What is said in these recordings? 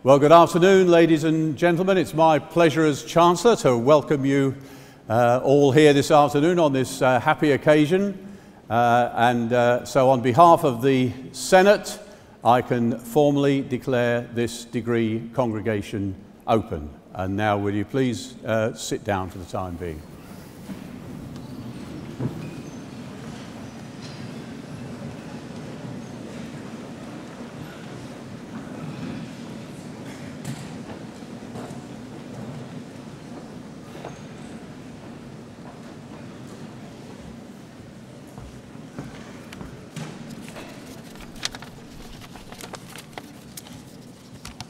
Well, good afternoon, ladies and gentlemen. It's my pleasure as Chancellor to welcome you all here this afternoon on this happy occasion. So on behalf of the Senate, I can formally declare this degree congregation open. And now will you please sit down for the time being.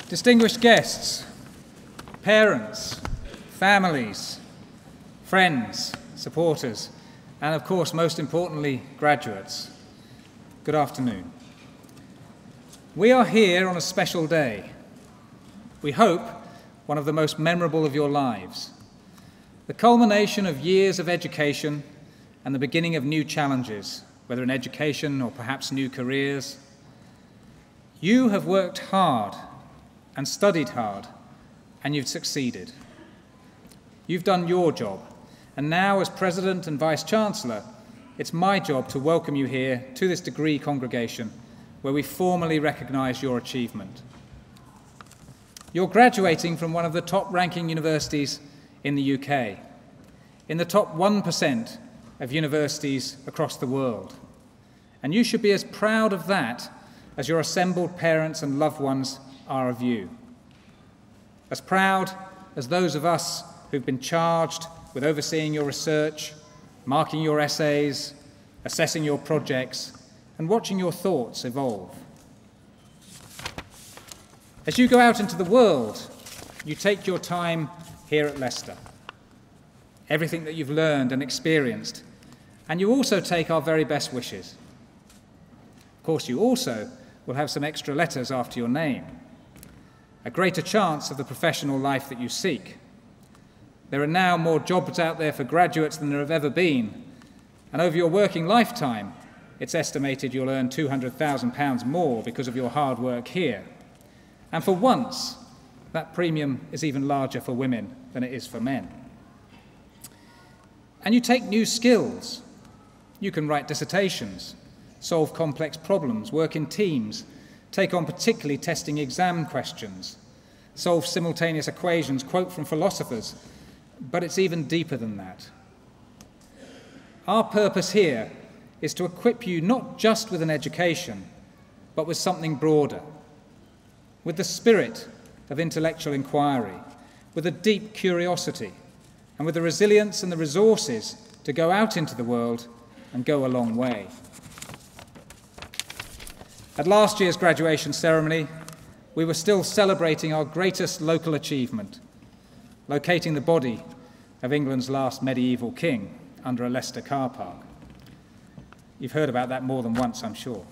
Distinguished guests, parents, families, friends, supporters, and of course, most importantly, graduates, good afternoon. We are here on a special day. We hope one of the most memorable of your lives, the culmination of years of education and the beginning of new challenges, whether in education or perhaps new careers. You have worked hard and studied hard, and you've succeeded. You've done your job, and now as President and Vice-Chancellor, it's my job to welcome you here to this degree congregation where we formally recognise your achievement. You're graduating from one of the top-ranking universities in the UK, in the top 1% of universities across the world, and you should be as proud of that as your assembled parents and loved ones are of you. As proud as those of us who've been charged with overseeing your research, marking your essays, assessing your projects, and watching your thoughts evolve. As you go out into the world, you take your time here at Leicester, everything that you've learned and experienced, and you also take our very best wishes. Of course, you also will have some extra letters after your name, a greater chance of the professional life that you seek. There are now more jobs out there for graduates than there have ever been, and over your working lifetime, it's estimated you'll earn £200,000 more because of your hard work here. And for once, that premium is even larger for women than it is for men. And you take new skills. You can write dissertations, solve complex problems, work in teams, take on particularly testing exam questions, solve simultaneous equations, quote from philosophers, but it's even deeper than that. Our purpose here is to equip you not just with an education, but with something broader, with the spirit of intellectual inquiry, with a deep curiosity, and with the resilience and the resources to go out into the world and go a long way. At last year's graduation ceremony, we were still celebrating our greatest local achievement, locating the body of England's last medieval king under a Leicester car park. You've heard about that more than once, I'm sure.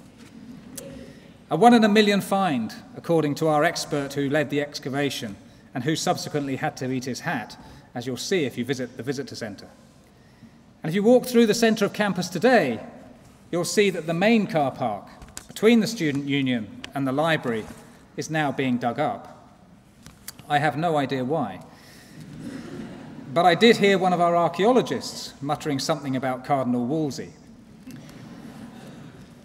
A 1 in a million find, according to our expert who led the excavation and who subsequently had to eat his hat, as you'll see if you visit the visitor centre. And if you walk through the centre of campus today, you'll see that the main car park between the student union and the library is now being dug up. I have no idea why. But I did hear one of our archaeologists muttering something about Cardinal Wolsey.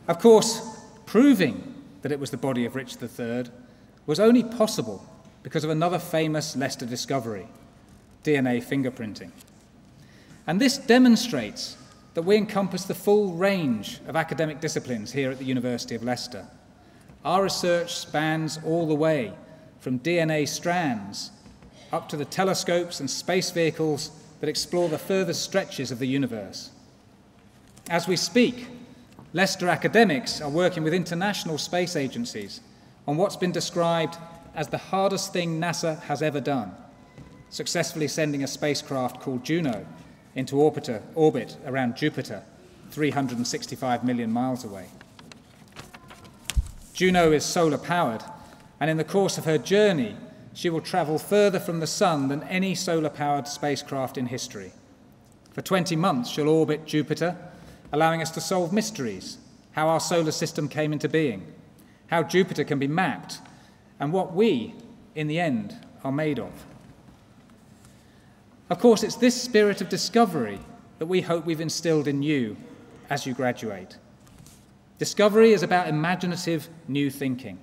Of course, proving that it was the body of Richard III was only possible because of another famous Leicester discovery, DNA fingerprinting. And this demonstrates that we encompass the full range of academic disciplines here at the University of Leicester. Our research spans all the way from DNA strands up to the telescopes and space vehicles that explore the furthest stretches of the universe. As we speak, Leicester academics are working with international space agencies on what's been described as the hardest thing NASA has ever done, successfully sending a spacecraft called Juno into orbit around Jupiter, 365 million miles away. Juno is solar-powered, and in the course of her journey, she will travel further from the sun than any solar-powered spacecraft in history. For 20 months, she'll orbit Jupiter, allowing us to solve mysteries, how our solar system came into being, how Jupiter can be mapped, and what we, in the end, are made of. Of course, it's this spirit of discovery that we hope we've instilled in you as you graduate. Discovery is about imaginative new thinking,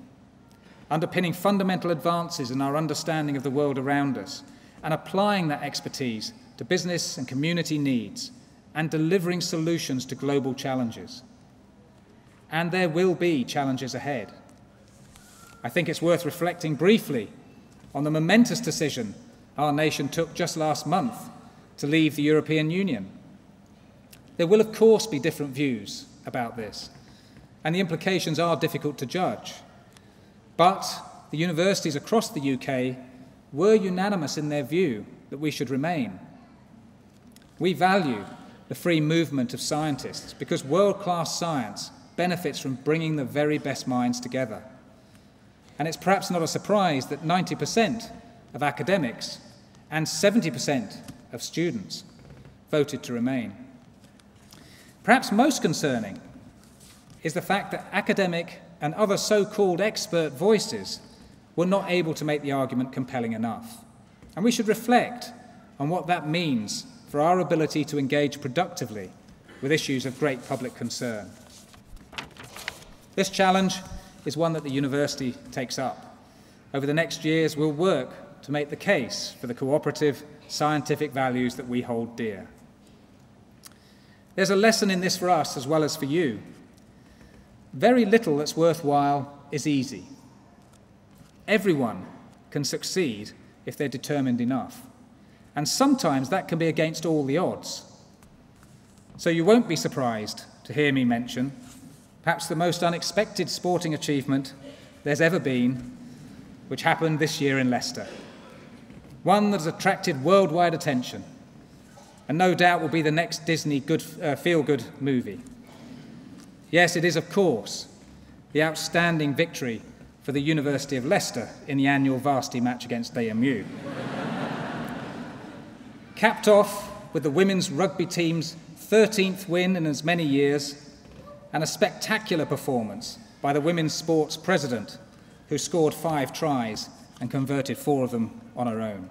underpinning fundamental advances in our understanding of the world around us and applying that expertise to business and community needs and delivering solutions to global challenges. And there will be challenges ahead. I think it's worth reflecting briefly on the momentous decision our nation took just last month to leave the European Union. There will, of course, be different views about this, and the implications are difficult to judge. But the universities across the UK were unanimous in their view that we should remain. We value the free movement of scientists because world-class science benefits from bringing the very best minds together. And it's perhaps not a surprise that 90% of academics and 70% of students voted to remain. Perhaps most concerning is the fact that academic and other so-called expert voices were not able to make the argument compelling enough. And we should reflect on what that means for our ability to engage productively with issues of great public concern. This challenge is one that the university takes up. Over the next years, we'll work to make the case for the cooperative, scientific values that we hold dear. There's a lesson in this for us as well as for you. Very little that's worthwhile is easy. Everyone can succeed if they're determined enough. And sometimes that can be against all the odds. So you won't be surprised to hear me mention perhaps the most unexpected sporting achievement there's ever been, which happened this year in Leicester. One that has attracted worldwide attention, and no doubt will be the next Disney feel-good movie. Yes, it is, of course, the outstanding victory for the University of Leicester in the annual varsity match against AMU. Capped off with the women's rugby team's 13th win in as many years, and a spectacular performance by the women's sports president, who scored 5 tries and converted 4 of them on her own.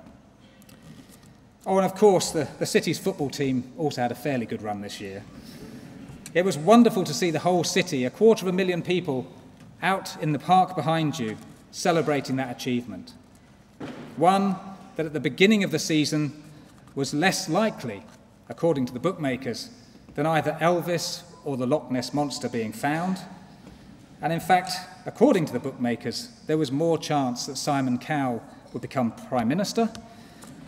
Oh, and of course, the city's football team also had a fairly good run this year. It was wonderful to see the whole city, 250,000 people, out in the park behind you, celebrating that achievement. One that at the beginning of the season was less likely, according to the bookmakers, than either Elvis or the Loch Ness Monster being found. And in fact, according to the bookmakers, there was more chance that Simon Cowell would become Prime Minister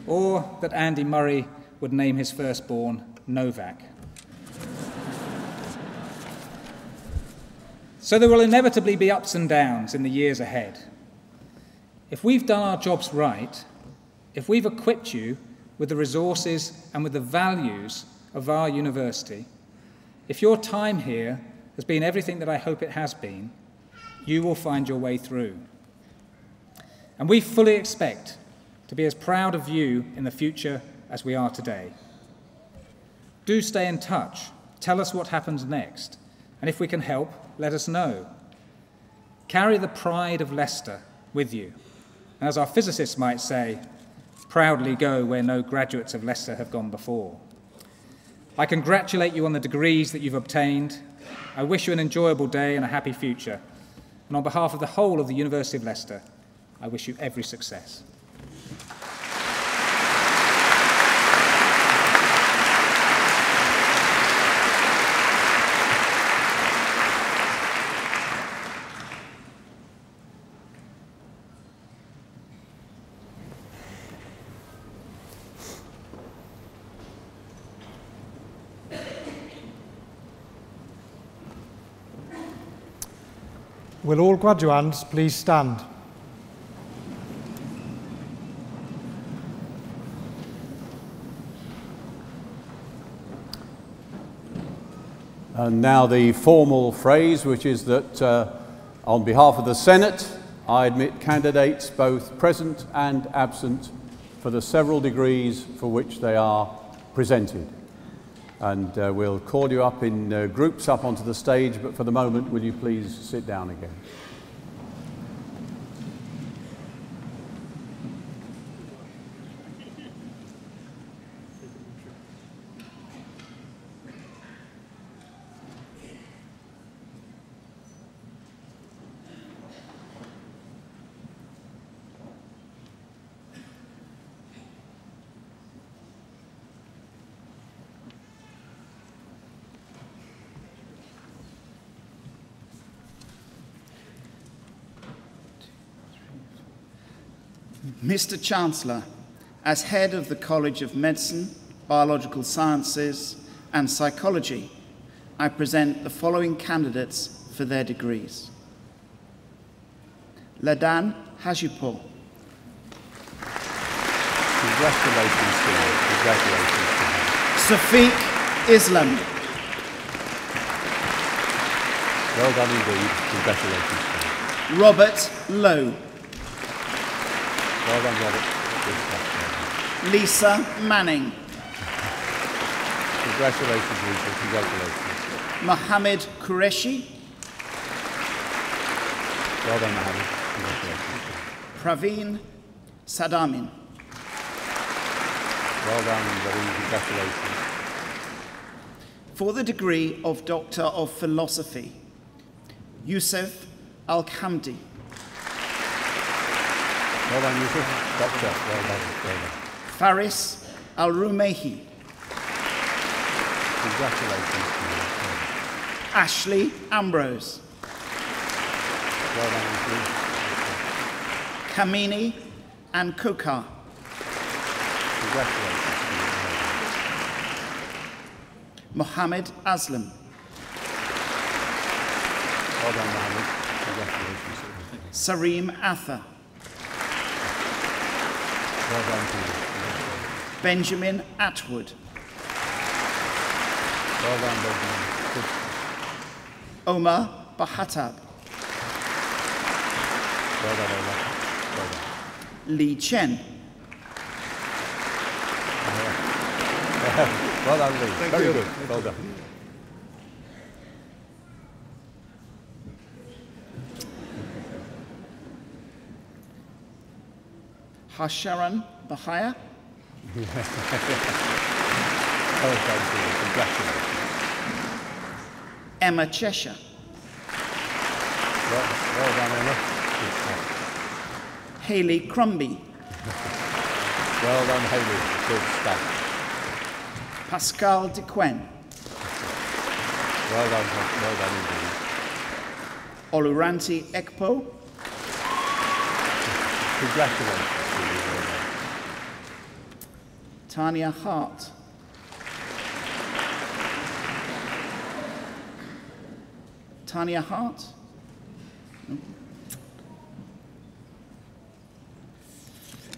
or that Andy Murray would name his firstborn Novak. So there will inevitably be ups and downs in the years ahead. If we've done our jobs right, if we've equipped you with the resources and with the values of our university, if your time here has been everything that I hope it has been, you will find your way through. And we fully expect to be as proud of you in the future as we are today. Do stay in touch. Tell us what happens next. And if we can help, let us know. Carry the pride of Leicester with you. And as our physicists might say, proudly go where no graduates of Leicester have gone before. I congratulate you on the degrees that you've obtained. I wish you an enjoyable day and a happy future. And on behalf of the whole of the University of Leicester, I wish you every success. Will all graduands please stand? And now the formal phrase, which is that on behalf of the Senate, I admit candidates both present and absent for the several degrees for which they are presented. And we'll call you up in groups up onto the stage, but for the moment, will you please sit down again? Mr. Chancellor, as head of the College of Medicine, Biological Sciences and Psychology, I present the following candidates for their degrees. Ladan Hajipur. Congratulations to you. Congratulations to you. Safiq Islam. Well done indeed. Congratulations to you. Robert Lowe. Well done, Robert. Good stuff. Lisa Manning. Congratulations, Lisa. Congratulations. Mohammed Qureshi. Well done, Mohammed. Congratulations. Praveen Sadamin. Well done, buddy. Congratulations. For the degree of Doctor of Philosophy, Yusuf Al-Hamdi. Well done, Yusuf. Doctor. Well done. Well done. Faris Al-Rumehi. Congratulations to you. Ashley Ambrose. Well done, Ashley. Kamini and Kokar. Congratulations to you. Mohammed Aslam. Well done, Mohammed. Congratulations to you. Sareem Atha. Well done to you. Benjamin Atwood. Well done, Benjamin. Good. Omar Bahatab. Well done, Omar. Well done. Lee Chen. Well done, Lee. Very good. Well done. Hasharan Bahaya. Well done to you. Congratulations. Emma Cheshire. Well done, Emma. Good stuff. Hayley Crumby. Well done, Hayley. Good stuff. Pascal DeQuen. Well done indeed. Oluranti Ekpo. Congratulations to you. Well done. Tanya Hart. Tanya Hart.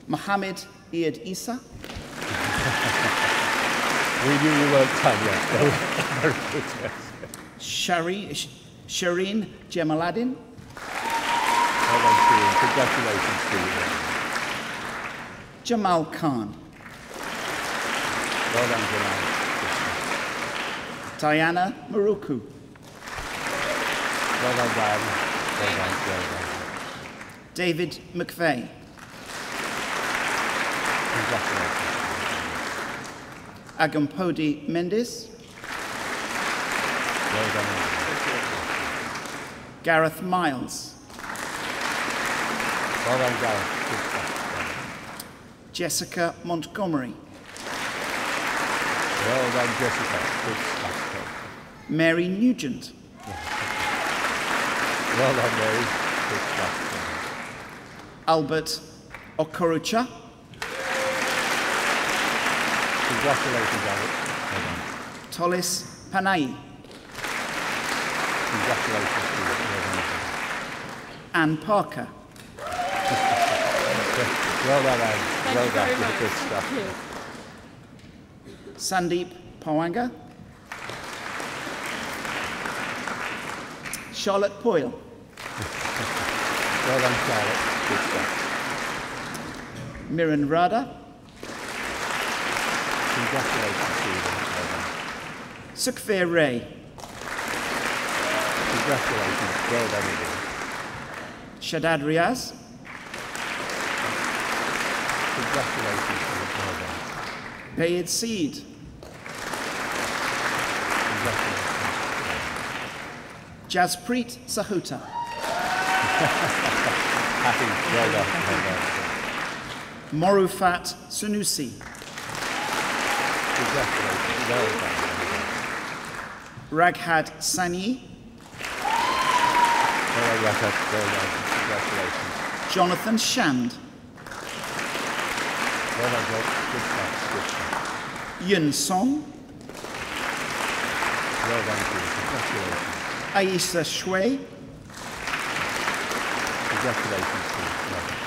Mohammed Iyad Isa. We knew you weren't done yet. Very good, yes. Shireen Jemaladin. Well done to you. Congratulations to you. Jamal Khan. Well done, Jamal. Diana Maruku. Well done, Diana. Well done. David McVeigh. Congratulations. Agampodi Mendes. Well done. Gareth Miles. Well done, Gareth. Good stuff. Jessica Montgomery. Well done, Jessica. Good stuff. Mary Nugent. Well done, Mary. Good stuff. Albert Okorocha. Congratulations, Albert. Well done. Tolis Panay. Congratulations to you. Well done. Anne Parker. Well done, Anne. Well done. Good stuff. Sandeep Pawanga. Charlotte Poyle. Well done, Charlotte. Good stuff. Miran Rada. Congratulations to you. Well done. Sukhvir Ray. Congratulations. Well done, indeed. Shadad Riaz. Congratulations to you. Well done. Bayed Seed. Congratulations. Jaspreet Sahuta. Happy. Well done. Well done. Morufat Sunusi. Congratulations. Well done. Raghad Sani. Well done, Raghav. Well done. Congratulations. Jonathan Shand. Well done, Joe. Good stuff. Good stuff. Yun Song, Well done, Julie. Congratulations. Aisha Shui, Congratulations, Julie. Well done.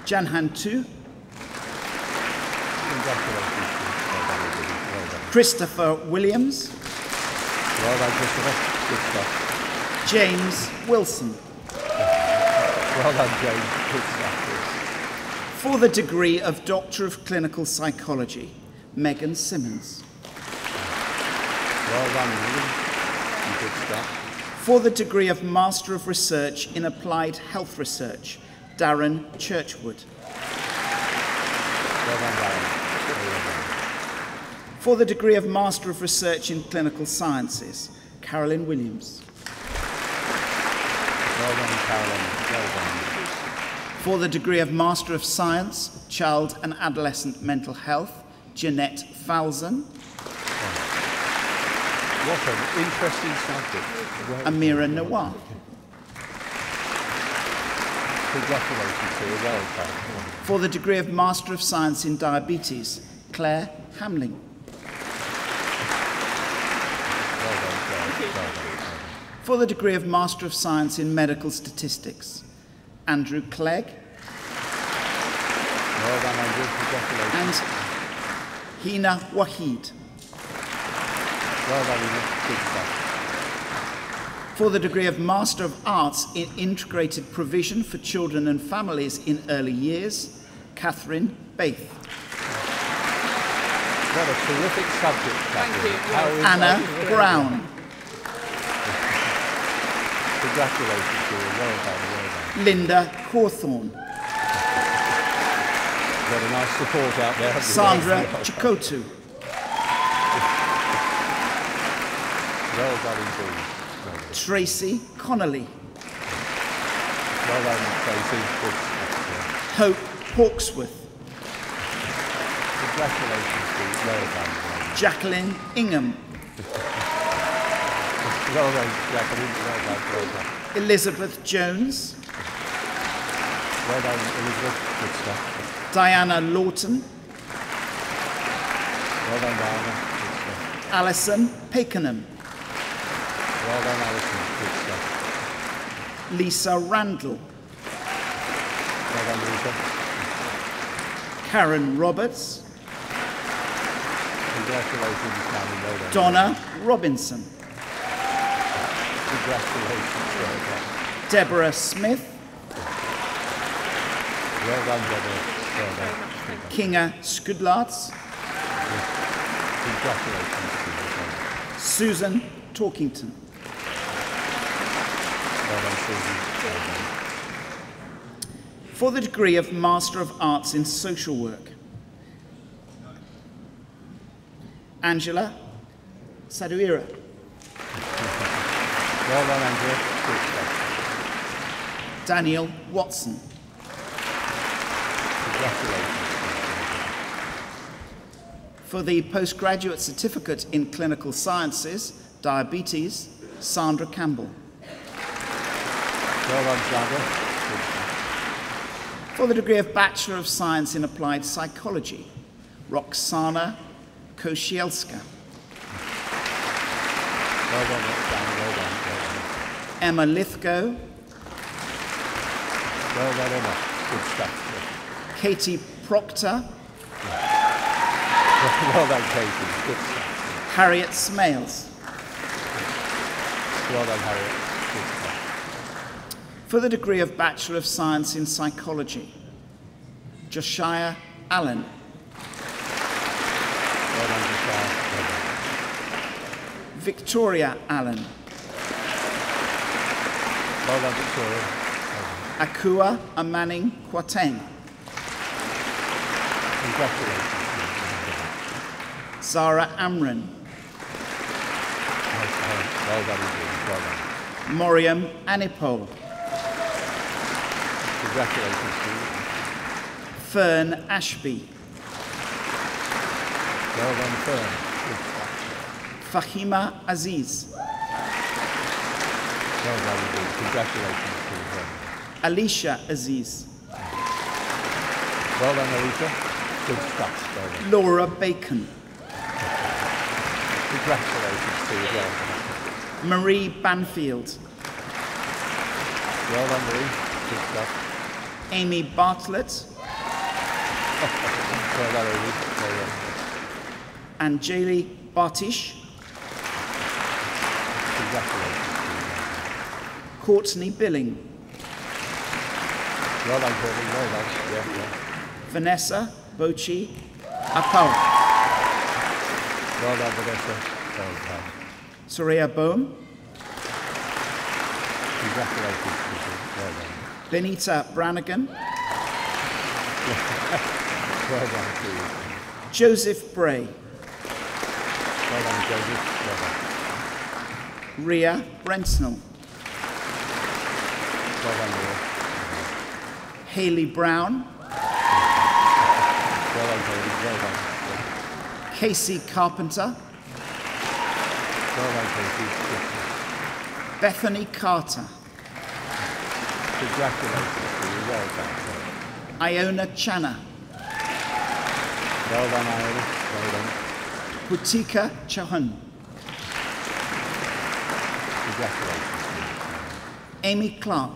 Janhan Tu, Congratulations, Julie. Well done, everybody. Well done. Christopher Williams, Well done, Christopher. Good stuff. James Wilson. Well done, James. Good stuff. Good. For the degree of Doctor of Clinical Psychology, Megan Simmons. Well done, Megan. Good stuff. For the degree of Master of Research in Applied Health Research, Darren Churchwood. Well done, Darren. Well done. For the degree of Master of Research in Clinical Sciences, Carolyn Williams. Well done, Carolyn. Well done. For the degree of Master of Science, Child and Adolescent Mental Health, Jeanette Falzon. What an interesting subject. Well, Amira Nawar. congratulations to you. Well done. For the degree of Master of Science in Diabetes, Claire Hamling. Well done, Claire. Well done. For the degree of Master of Science in Medical Statistics, Andrew Clegg Well done, Andrew. Congratulations. and Hina Wahid. Well done, Ina. Good stuff. For the degree of Master of Arts in Integrated Provision for Children and Families in Early Years, Catherine Baith. What a terrific subject, Catherine. How Anna insightful. Brown. Congratulations to you. Well done, well done. Linda Hawthorne. Got a nice support out there. haven't you? Sandra Well done. Chikotu. Well done indeed. Well done. Tracy Connolly. Well done, Tracy. Good stuff. Hope Hawksworth. Congratulations to you. Well done. Well done. Jacqueline Ingham. Well done, Jacqueline. Well done, well done. Elizabeth Jones. Well done, Elizabeth. Good stuff. Diana Lawton. Well done, Diana. Good stuff. Alison Pakenham. Well done, Alison. Good stuff. Lisa Randall. Well done, Lisa. Karen Roberts. Congratulations, Karen. Well done. Donna Robinson. Congratulations. Well done. Deborah Smith. Well done, Deborah. Well done. Kinga Skudlarts. Congratulations to you. Well done. Susan Talkington. Well done, Susan. Well done. For the degree of Master of Arts in Social Work, Angela Saduira. Well done, Andrew. Good stuff. Daniel Watson. Congratulations. For the Postgraduate Certificate in Clinical Sciences, Diabetes, Sandra Campbell. Well done, Sandra. Good stuff. For the degree of Bachelor of Science in Applied Psychology, Roxana Kosielska. Well done, Roxanne. Well done. Well done. Emma Lithgow. Well done, Emma. Good stuff. Katie Proctor. Well done, Katie. Good stuff. Harriet Smales. Well done, Harriet. Good stuff. For the degree of Bachelor of Science in Psychology, Josiah Allen. Well done, Josiah. Well done. Victoria Allen. Well done, Victoria. Well done. Akua Amanning Kwateng. Congratulations. Zara Amran. Well done, indeed. Well done. Moriam Anipol. Congratulations to you. Fern Ashby. Well done, Fern. Good stuff. Fahima Aziz. Well done, indeed. Congratulations to you. Alicia Aziz. Well done, Alicia. Good stuff. Well done. Laura Bacon. Congratulations to you. Well done. Marie Banfield. Well done, Marie. Good stuff. Amy Bartlett. Well done, Amy. Well done. Anjali Bartish. Congratulations to you. Courtney Billing. Well done, Courtney. Well done. Yeah. Vanessa Bochi Apau. Well done, Vanessa. Well done. Soraya Bohm. Congratulations to you. Well done. Benita Brannigan. Well done to you. Joseph Bray. Well done, Joseph. Well done. Ria Brentnell. Well done, Ria. Hayley Brown. Well done, Hayley. Well done. Casey Carpenter. Well done, Casey. Bethany Carter. Congratulations to you. Well done. Iona Channa. Well done, Iona. Well done. Putika Chahun. Congratulations to you. Amy Clark.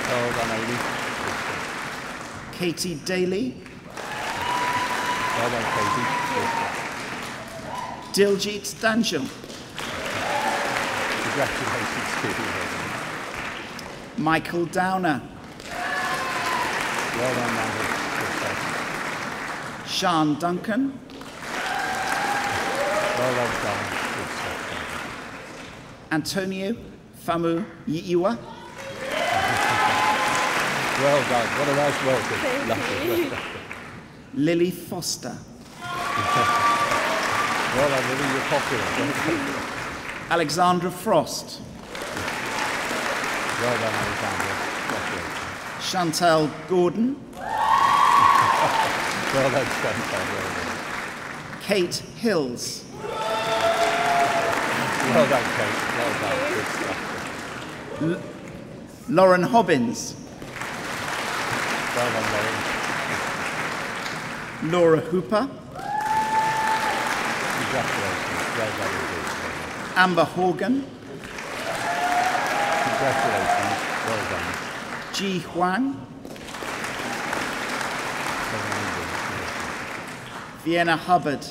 Well done, Amy. Katie Daly. Well done, Katie. Diljit Danjal. Congratulations to you. Michael Downer. Well done, Michael. Sean Duncan. Well done, Sean. Antonio Famu Yiiwa. Well done. What a nice welcome. Lovely. Lily Foster. Well done, Lily. You're popular. Alexandra Frost. Well done, Alexandra. Chantal Gordon. Well done, Chantal. Well done. Kate Hills. Well done, Kate. Well done. Good stuff. Lauren Hobbins. Well done, Lauren. Laura Hooper. Congratulations. Well done, indeed. Amber Horgan. Congratulations. Well done. Ji Huang. Well done, indeed. Vienna Hubbard.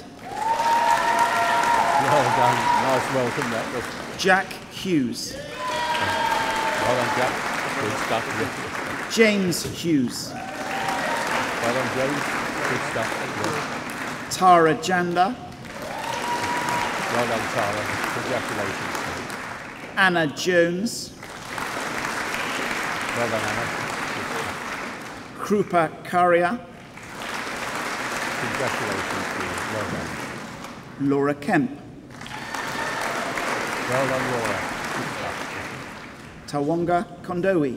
Well done. Nice welcome, that was. Jack Hughes. Well done, Jack. Good stuff. James Hughes. Well done, James. Good stuff. Tara Janda. Well done, Tara. Congratulations. Anna Jones. Well done, Anna. Krupa Karia. Congratulations to you. Well done. Laura Kemp. Well done, Laura. Good stuff. Tawonga Kondowi.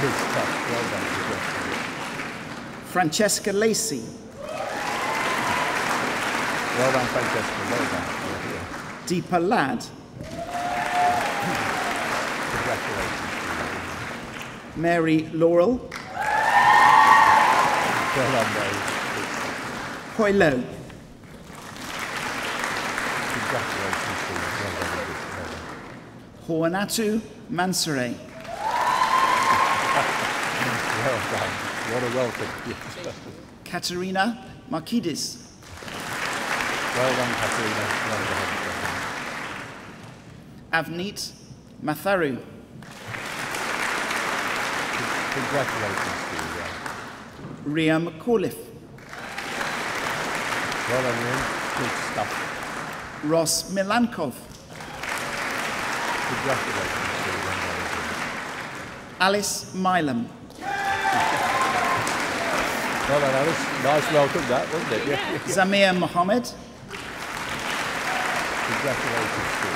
Good stuff. Well done. Francesca Lacey. Well done, Francesca. Well done. Deepa Ladd. Congratulations. Mary Laurel. Well done, Mary. Hoilo. Congratulations to you. Well done. Hoanatu Mansure. Well done. What a welcome. Katerina Markidis. Well done, Katerina. Well done. Avneet Matharu. Congratulations to you. Ria McAuliffe. Well done, Ian. Good stuff. Ross Milankov. Congratulations to you. Alice Milam. Well done, Alice. Nice welcome, that, wasn't it? Yeah. Zamir Mohammed. Congratulations to you.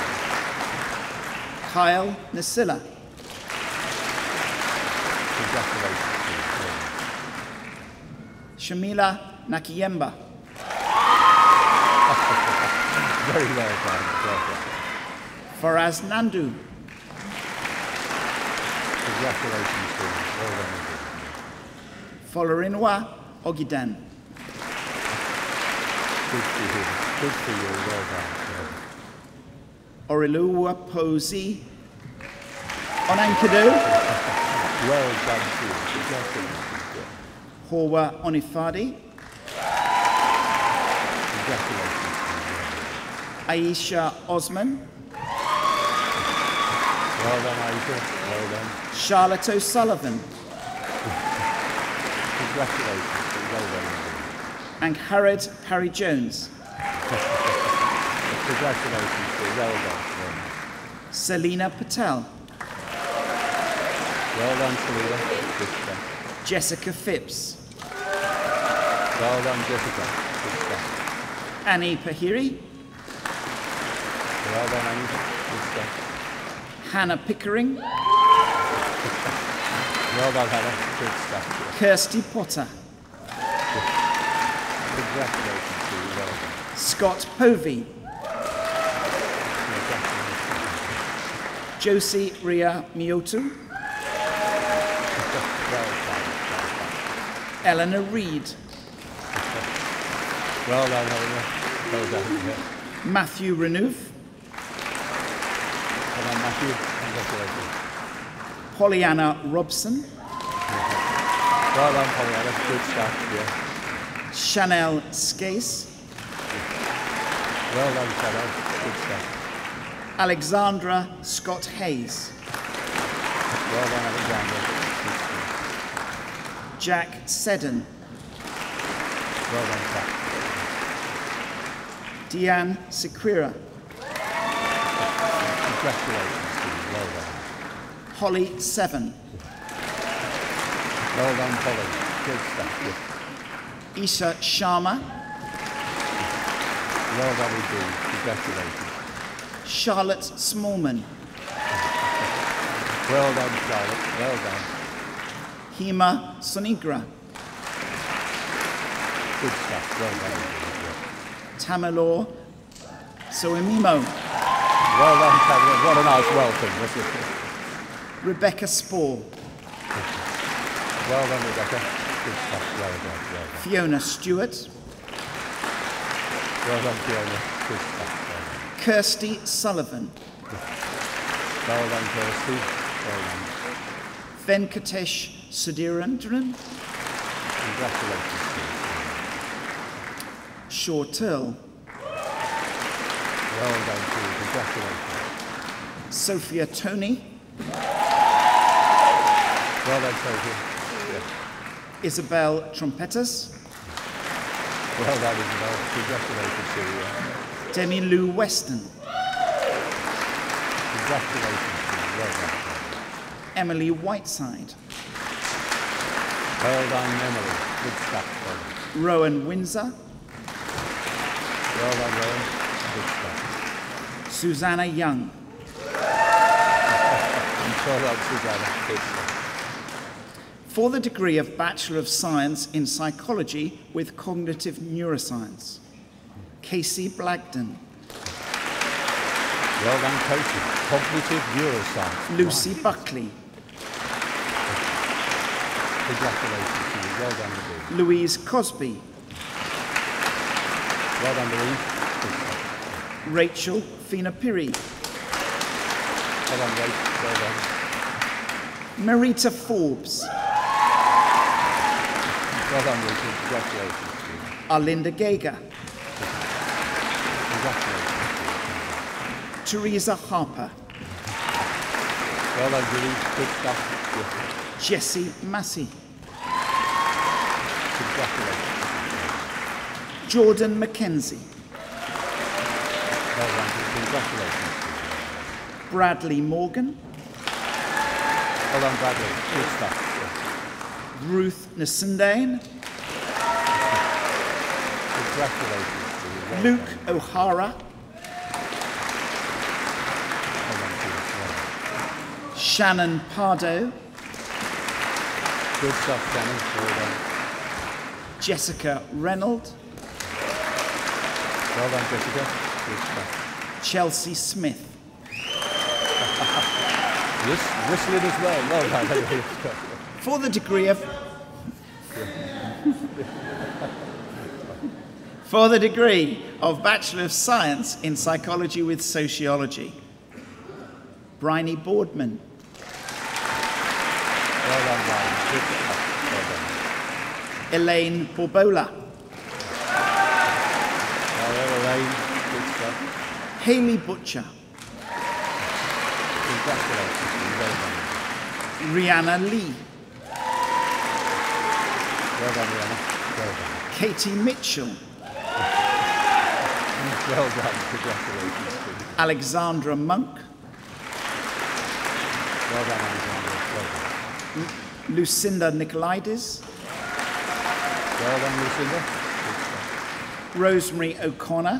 Kyle Nasilla. Congratulations to you. Shamila Nakiyemba. Very well done. Well done. Faraz Nandu. Congratulations to you. Well done. Folorinwa Ogidan. Good for you. Good for you. Well done. Orilua Posi Onankadu. Well done to you. Congratulations. Horwa Onifadi. Congratulations. Aisha Osman. Well done, Aisha. Well done. Charlotte O'Sullivan. Congratulations. Well done. And Harry Jones. Congratulations. Well done. Selina Patel. Well done, Selina. Good stuff. Jessica Phipps. Well done, Jessica. Good stuff. Annie Pahiri. Well done, Annie. Good stuff. Hannah Pickering. Well done, Hannah. Good stuff. Kirsty Potter. Congratulations to you. Well done. Scott Povey. Josie Ria Miotu. Well done. Eleanor Reed. Well done, Eleanor. Well done. Yeah. Matthew Renouf. Well done, Matthew. Congratulations. Pollyanna Robson. Well done, Pollyanna. Good stuff. Yeah. Chanel Skase. Well done, Shadow. Good stuff. Alexandra Scott Hayes. Well done, Alexander. Good stuff. Jack Seddon. Well done, Jack. Deanne Sequira. Congratulations to you. Well done. Holly Seven. Well done, Polly. Good stuff. Yeah. Isha Sharma. Well done indeed. Congratulations. Charlotte Smallman. Well done, Charlotte. Well done. Hema Sonigra. Good stuff. Well done indeed. Yeah. Tamalor Soemimo. Well done, Tamara. What a nice welcome, wasn't it? Rebecca Spore. Well done, Rebecca. Good stuff. Well done. Well done. Fiona Stewart. Well done, Fiona. Good stuff. Well done. Kirsty Sullivan. Well done, Kirsty. Well done. Venkatesh Sudhirendran. Congratulations to you. Shortil. Well done to you. Congratulations. Sophia Tony. Well done, Sophie. Yeah. Isabel Trompetas. Well done, Isabel. Congratulations to you. Demi Lou Weston. Congratulations to you. Well done. Emily Whiteside. Well done, Emily. Good stuff. Well done. Rowan Windsor. Well done, Rowan. Good stuff. Susanna Young. Well done, Susanna. Good stuff. For the degree of Bachelor of Science in Psychology with Cognitive Neuroscience, Casey Blagden. Well done, Casey. Cognitive Neuroscience. Lucy Right. Buckley. Congratulations to you. Well done indeed. Louise Cosby. Well done, Louise. Good stuff. Rachel Finapiri. Well done, Rachel. Well done. Marita Forbes. Well done, Rachel. Congratulations to you. Arlinda Gager. Congratulations to you. Teresa Harper. Well done, Julie. Good stuff. Yes. Jessie Massey. Congratulations. Jordan Mackenzie. Well done. Congratulations. Bradley Morgan. Well done, Bradley. Good stuff. Yes. Ruth Nasundane. Congratulations to you. Well Luke done. O'Hara. Well done to you. Well done. Shannon Pardo. Good stuff, Shannon. Well done. Jessica Reynolds. Well done, Jessica. Good stuff. Chelsea Smith. Whistling as well. Well done. For the degree of For the degree of Bachelor of Science in Psychology with Sociology, Bryony Boardman. Well done, Brian. Good stuff. Well done. Elaine Borbola. Well done, Elaine. Good stuff. Hayley Butcher. Congratulations. Well done. Rihanna Lee. Well done, Rihanna. Well done. Katie Mitchell. Well done. Congratulations. Alexandra Monk. Well done, Alexander. Well done. Lucinda Nicolaides. Well done, Lucinda. Good stuff. Rosemary O'Connor.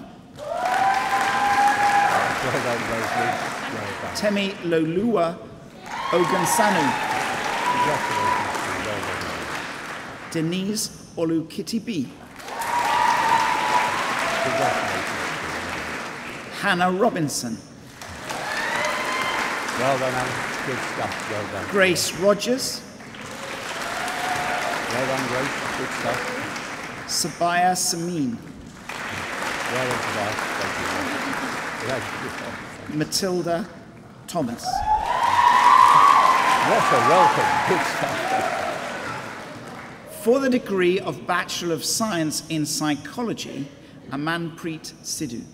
Well done, Rosemary. Well done. Temi Lolua Ogunsanu. Congratulations. Well done. Denise Olukitibi. Congratulations. Hannah Robinson. Well done, Alan. Good stuff. Well done. Grace Rogers. Well done, Grace. Good stuff. Sabaya Samin. Well done, Tobias. Thank you. Well done. Matilda Thomas. What a welcome. Good stuff. For the degree of Bachelor of Science in Psychology, Amanpreet Sidhu.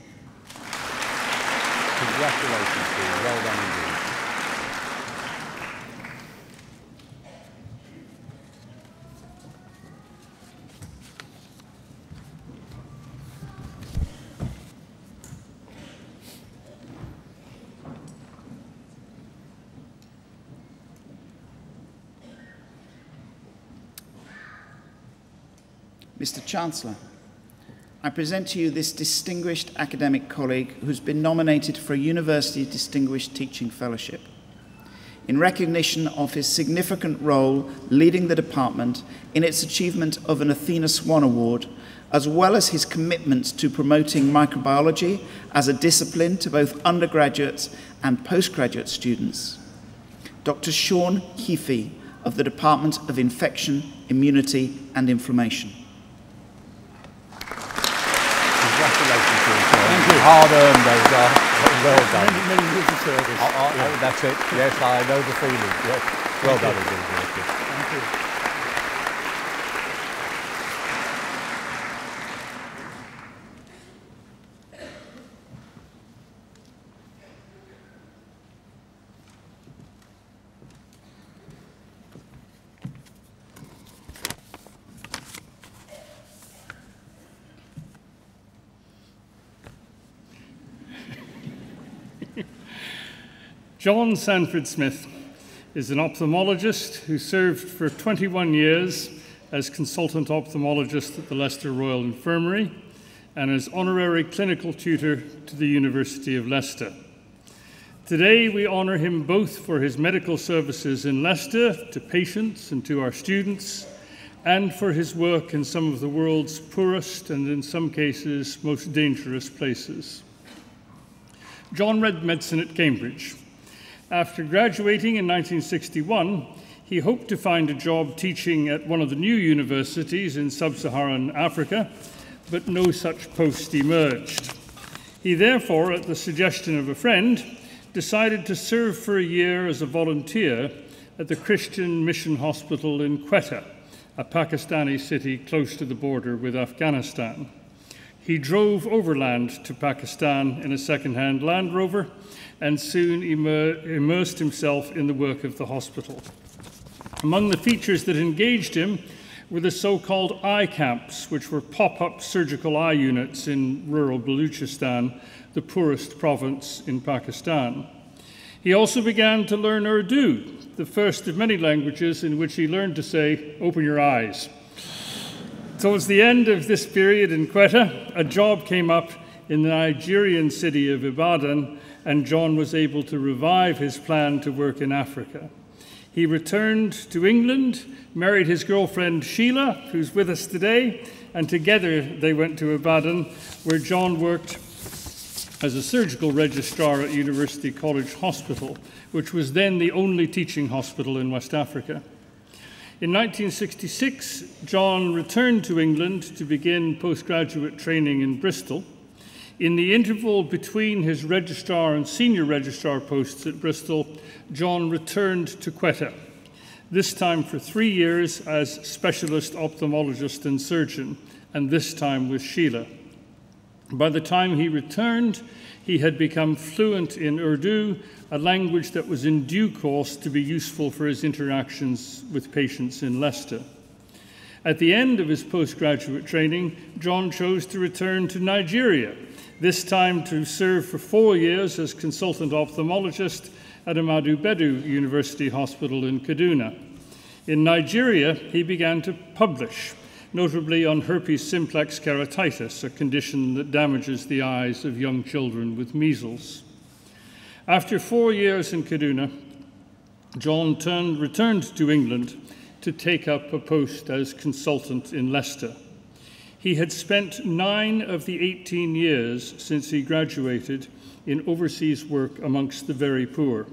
Congratulations to you. Well done indeed. Mr. Chancellor, I present to you this distinguished academic colleague who's been nominated for a University Distinguished Teaching Fellowship. In recognition of his significant role leading the department in its achievement of an Athena Swan Award, as well as his commitment to promoting microbiology as a discipline to both undergraduates and postgraduate students. Dr. Sean Heafy of the Department of Infection, Immunity and Inflammation. Congratulations to you, sir. Thank you. Hard-earned those are. Well done. Many years of service. That's it. Yes, I know the feeling. Yes. Well done indeed. Yes. Thank you. John Sandford-Smith is an ophthalmologist who served for 21 years as consultant ophthalmologist at the Leicester Royal Infirmary and as honorary clinical tutor to the University of Leicester. Today we honour him both for his medical services in Leicester to patients and to our students, and for his work in some of the world's poorest and in some cases most dangerous places. John read medicine at Cambridge. After graduating in 1961, he hoped to find a job teaching at one of the new universities in sub-Saharan Africa, but no such post emerged. He therefore, at the suggestion of a friend, decided to serve for a year as a volunteer at the Christian Mission Hospital in Quetta, a Pakistani city close to the border with Afghanistan. He drove overland to Pakistan in a second-hand Land Rover and soon immersed himself in the work of the hospital. Among the features that engaged him were the so-called eye camps, which were pop-up surgical eye units in rural Baluchistan, the poorest province in Pakistan. He also began to learn Urdu, the first of many languages in which he learned to say, "Open your eyes." Towards the end of this period in Quetta, a job came up in the Nigerian city of Ibadan, and John was able to revive his plan to work in Africa. He returned to England, married his girlfriend Sheila, who's with us today, and together they went to Ibadan, where John worked as a surgical registrar at University College Hospital, which was then the only teaching hospital in West Africa. In 1966, John returned to England to begin postgraduate training in Bristol. In the interval between his registrar and senior registrar posts at Bristol, John returned to Quetta, this time for 3 years as specialist ophthalmologist and surgeon, and this time with Sheila. By the time he returned, he had become fluent in Urdu, a language that was in due course to be useful for his interactions with patients in Leicester. At the end of his postgraduate training, John chose to return to Nigeria, this time to serve for 4 years as consultant ophthalmologist at Ahmadu Bello University Hospital in Kaduna. In Nigeria, he began to publish, notably on herpes simplex keratitis, a condition that damages the eyes of young children with measles. After 4 years in Kaduna, John returned to England to take up a post as consultant in Leicester. He had spent 9 of the 18 years since he graduated in overseas work amongst the very poor.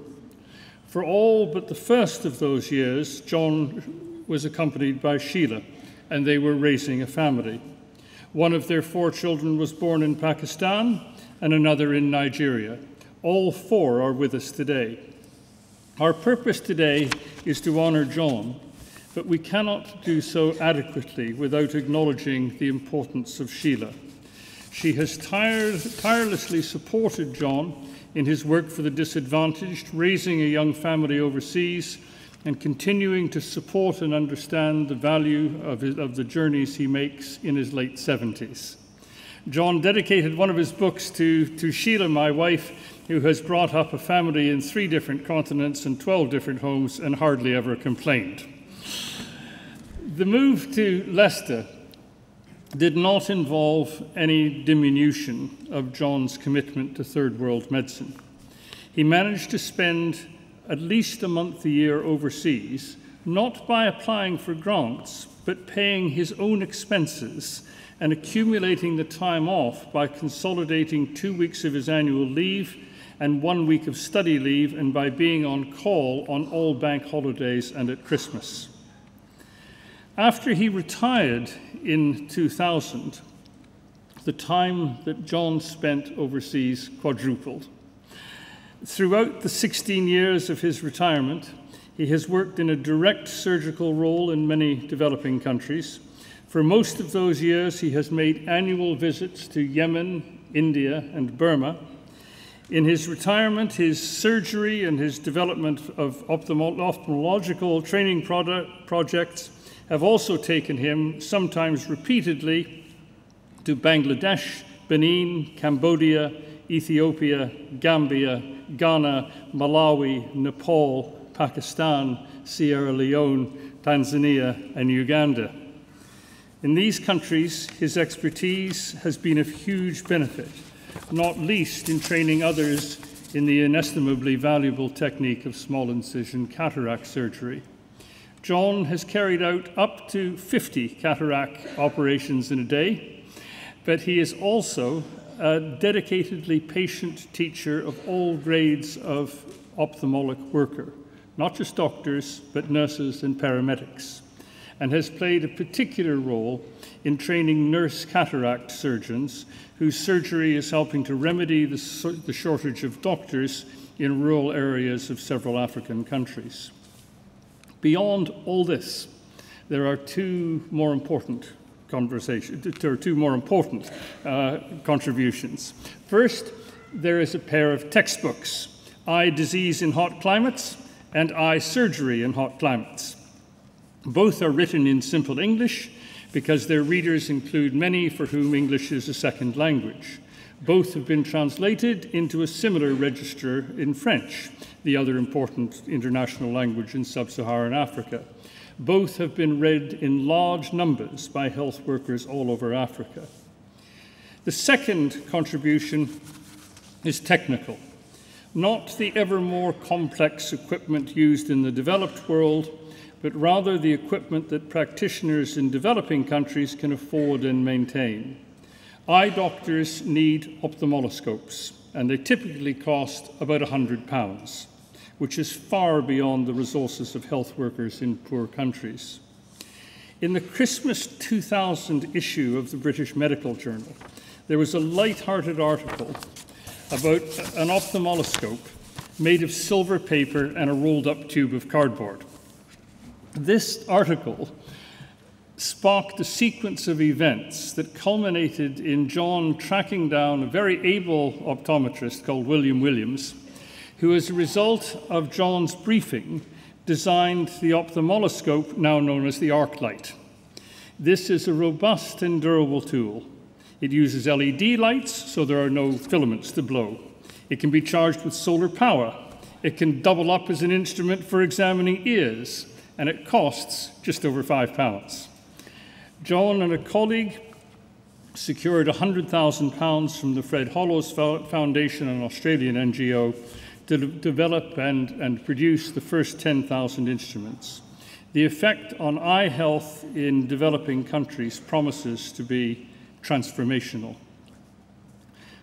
For all but the first of those years, John was accompanied by Sheila, and they were raising a family. One of their 4 children was born in Pakistan and another in Nigeria. All 4 are with us today. Our purpose today is to honor John, but we cannot do so adequately without acknowledging the importance of Sheila. She has tirelessly supported John in his work for the disadvantaged, raising a young family overseas, and continuing to support and understand the value of the journeys he makes in his late 70s. John dedicated one of his books to Sheila, my wife, who has brought up a family in 3 different continents and 12 different homes and hardly ever complained. The move to Leicester did not involve any diminution of John's commitment to third world medicine. He managed to spend at least a month a year overseas, not by applying for grants, but paying his own expenses and accumulating the time off by consolidating 2 weeks of his annual leave and 1 week of study leave, and by being on call on all bank holidays and at Christmas. After he retired in 2000, the time that John spent overseas quadrupled. Throughout the 16 years of his retirement, he has worked in a direct surgical role in many developing countries. For most of those years, he has made annual visits to Yemen, India, and Burma. In his retirement, his surgery and his development of ophthalmological training projects have also taken him, sometimes repeatedly, to Bangladesh, Benin, Cambodia, Ethiopia, Gambia, Ghana, Malawi, Nepal, Pakistan, Sierra Leone, Tanzania, and Uganda. In these countries, his expertise has been of huge benefit, not least in training others in the inestimably valuable technique of small incision cataract surgery. John has carried out up to 50 cataract operations in a day, but he is also a dedicatedly patient teacher of all grades of ophthalmic worker, not just doctors, but nurses and paramedics, and has played a particular role in training nurse cataract surgeons whose surgery is helping to remedy the shortage of doctors in rural areas of several African countries. Beyond all this, there are 2 more important contributions. First, there is a pair of textbooks, Eye Disease in Hot Climates and Eye Surgery in Hot Climates. Both are written in simple English because their readers include many for whom English is a second language. Both have been translated into a similar register in French, the other important international language in sub-Saharan Africa. Both have been read in large numbers by health workers all over Africa. The second contribution is technical, not the ever more complex equipment used in the developed world, but rather the equipment that practitioners in developing countries can afford and maintain. Eye doctors need ophthalmoscopes, and they typically cost about £100. which is far beyond the resources of health workers in poor countries. In the Christmas 2000 issue of the British Medical Journal, there was a light-hearted article about an ophthalmoscope made of silver paper and a rolled-up tube of cardboard. This article sparked a sequence of events that culminated in John tracking down a very able optometrist called William Williams, who, as a result of John's briefing, designed the ophthalmoscope now known as the ArcLight. This is a robust and durable tool. It uses LED lights, so there are no filaments to blow. It can be charged with solar power. It can double up as an instrument for examining ears, and it costs just over £5. John and a colleague secured £100,000 from the Fred Hollows Foundation, an Australian NGO, to develop and produce the first 10,000 instruments. The effect on eye health in developing countries promises to be transformational.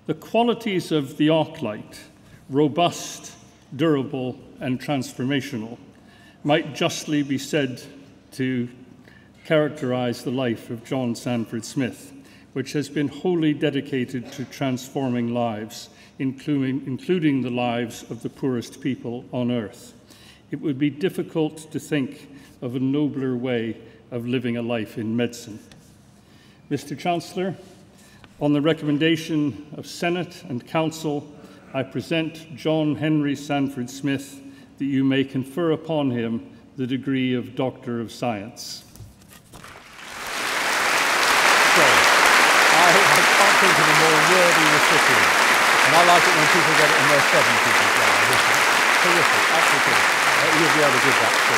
The qualities of the ArcLight, robust, durable, and transformational, might justly be said to characterize the life of John Sandford-Smith, which has been wholly dedicated to transforming lives, including the lives of the poorest people on earth. It would be difficult to think of a nobler way of living a life in medicine. Mr. Chancellor, on the recommendation of Senate and Council, I present John Henry Sandford-Smith that you may confer upon him the degree of Doctor of Science. So, I can't think of a more worthy recipient. And I like it when people get it in their 70s as well. This is terrific, absolutely terrific. You'll be able to give that to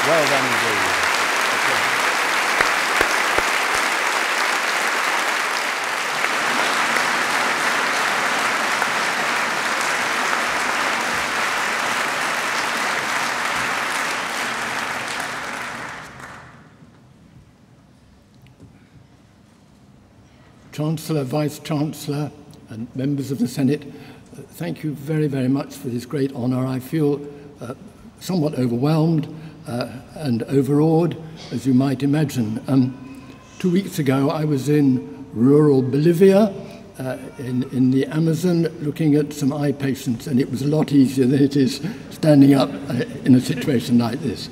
well done indeed. Chancellor, Vice-Chancellor, and members of the Senate, thank you very, very much for this great honour. I feel somewhat overwhelmed and overawed, as you might imagine. 2 weeks ago, I was in rural Bolivia, in the Amazon, looking at some eye patients, and it was a lot easier than it is standing up in a situation like this.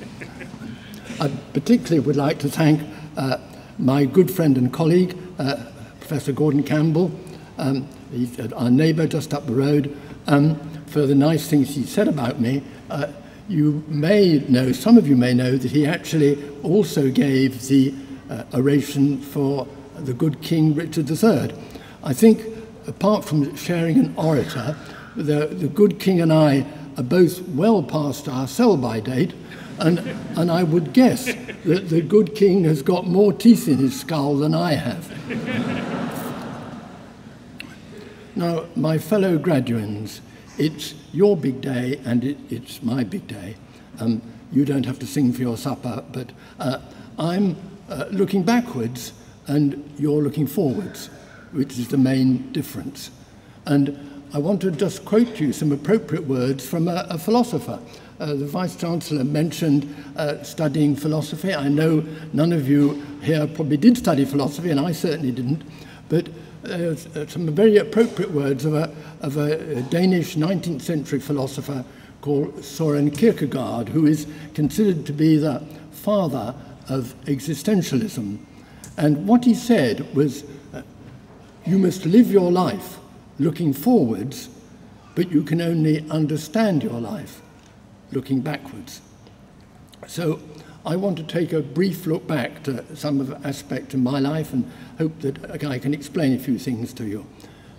I particularly would like to thank my good friend and colleague, Professor Gordon Campbell, he's our neighbour just up the road, for the nice things he said about me. You may know, some of you may know, that he actually also gave the oration for the good King Richard III. I think, apart from sharing an orator, the good King and I are both well past our sell-by date, and I would guess that the good King has got more teeth in his skull than I have. Now, my fellow graduands, it's your big day and it's my big day. You don't have to sing for your supper, but I'm looking backwards and you're looking forwards, which is the main difference. And I want to just quote you some appropriate words from a philosopher. The Vice-Chancellor mentioned studying philosophy. I know none of you here probably did study philosophy, and I certainly didn't, but some very appropriate words of a Danish 19th century philosopher called Søren Kierkegaard, who is considered to be the father of existentialism. And what he said was, you must live your life looking forwards, but you can only understand your life looking backwards. So I want to take a brief look back to some of the aspects of my life and hope that I can explain a few things to you.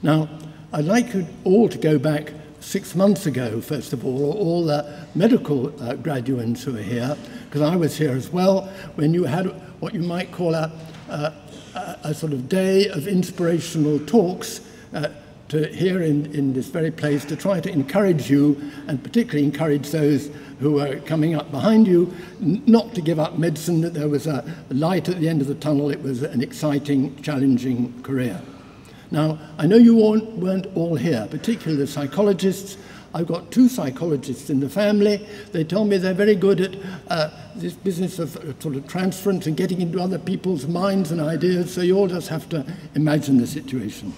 Now, I'd like you all to go back 6 months ago, first of all the medical graduates who are here, because I was here as well, when you had what you might call a sort of day of inspirational talks to here in this very place to try to encourage you, and particularly encourage those who are coming up behind you, not to give up medicine, that there was a light at the end of the tunnel. It was an exciting, challenging career. Now, I know you weren't all here, particularly the psychologists. I've got 2 psychologists in the family. They tell me they're very good at this business of sort of transference and getting into other people's minds and ideas, so you all just have to imagine the situation.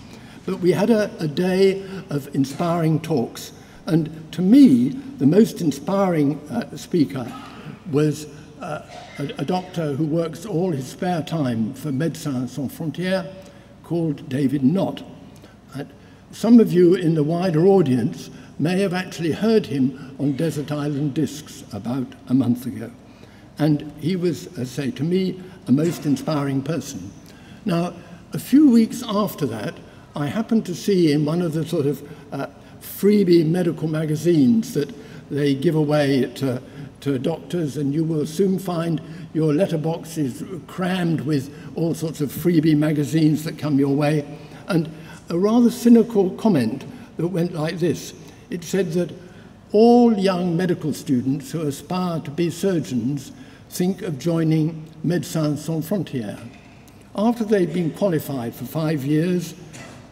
But we had a day of inspiring talks, and to me, the most inspiring speaker was a doctor who works all his spare time for Médecins Sans Frontières, called David Knott. Some of you in the wider audience may have actually heard him on Desert Island Discs about a month ago. And he was, as I say, to me, a most inspiring person. Now, a few weeks after that, I happened to see in one of the sort of freebie medical magazines that they give away to doctors, and you will soon find your letterbox is crammed with all sorts of freebie magazines that come your way. And a rather cynical comment that went like this. It said that all young medical students who aspire to be surgeons think of joining Médecins Sans Frontières. After they've been qualified for 5 years,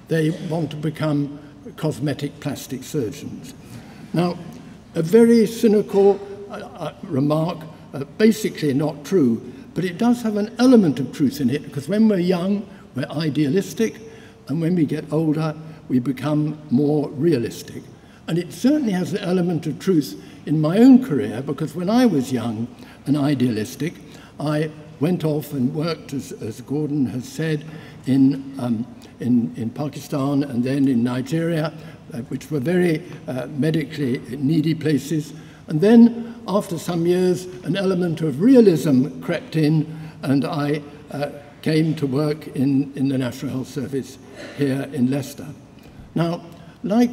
they want to become cosmetic plastic surgeons. Now, a very cynical remark, basically not true, but it does have an element of truth in it, because when we're young, we're idealistic, and when we get older, we become more realistic. And it certainly has an element of truth in my own career, because when I was young and idealistic, I went off and worked, as Gordon has said, in Pakistan and then in Nigeria, which were very medically needy places. And then, after some years, an element of realism crept in, and I came to work in the National Health Service here in Leicester. Now, like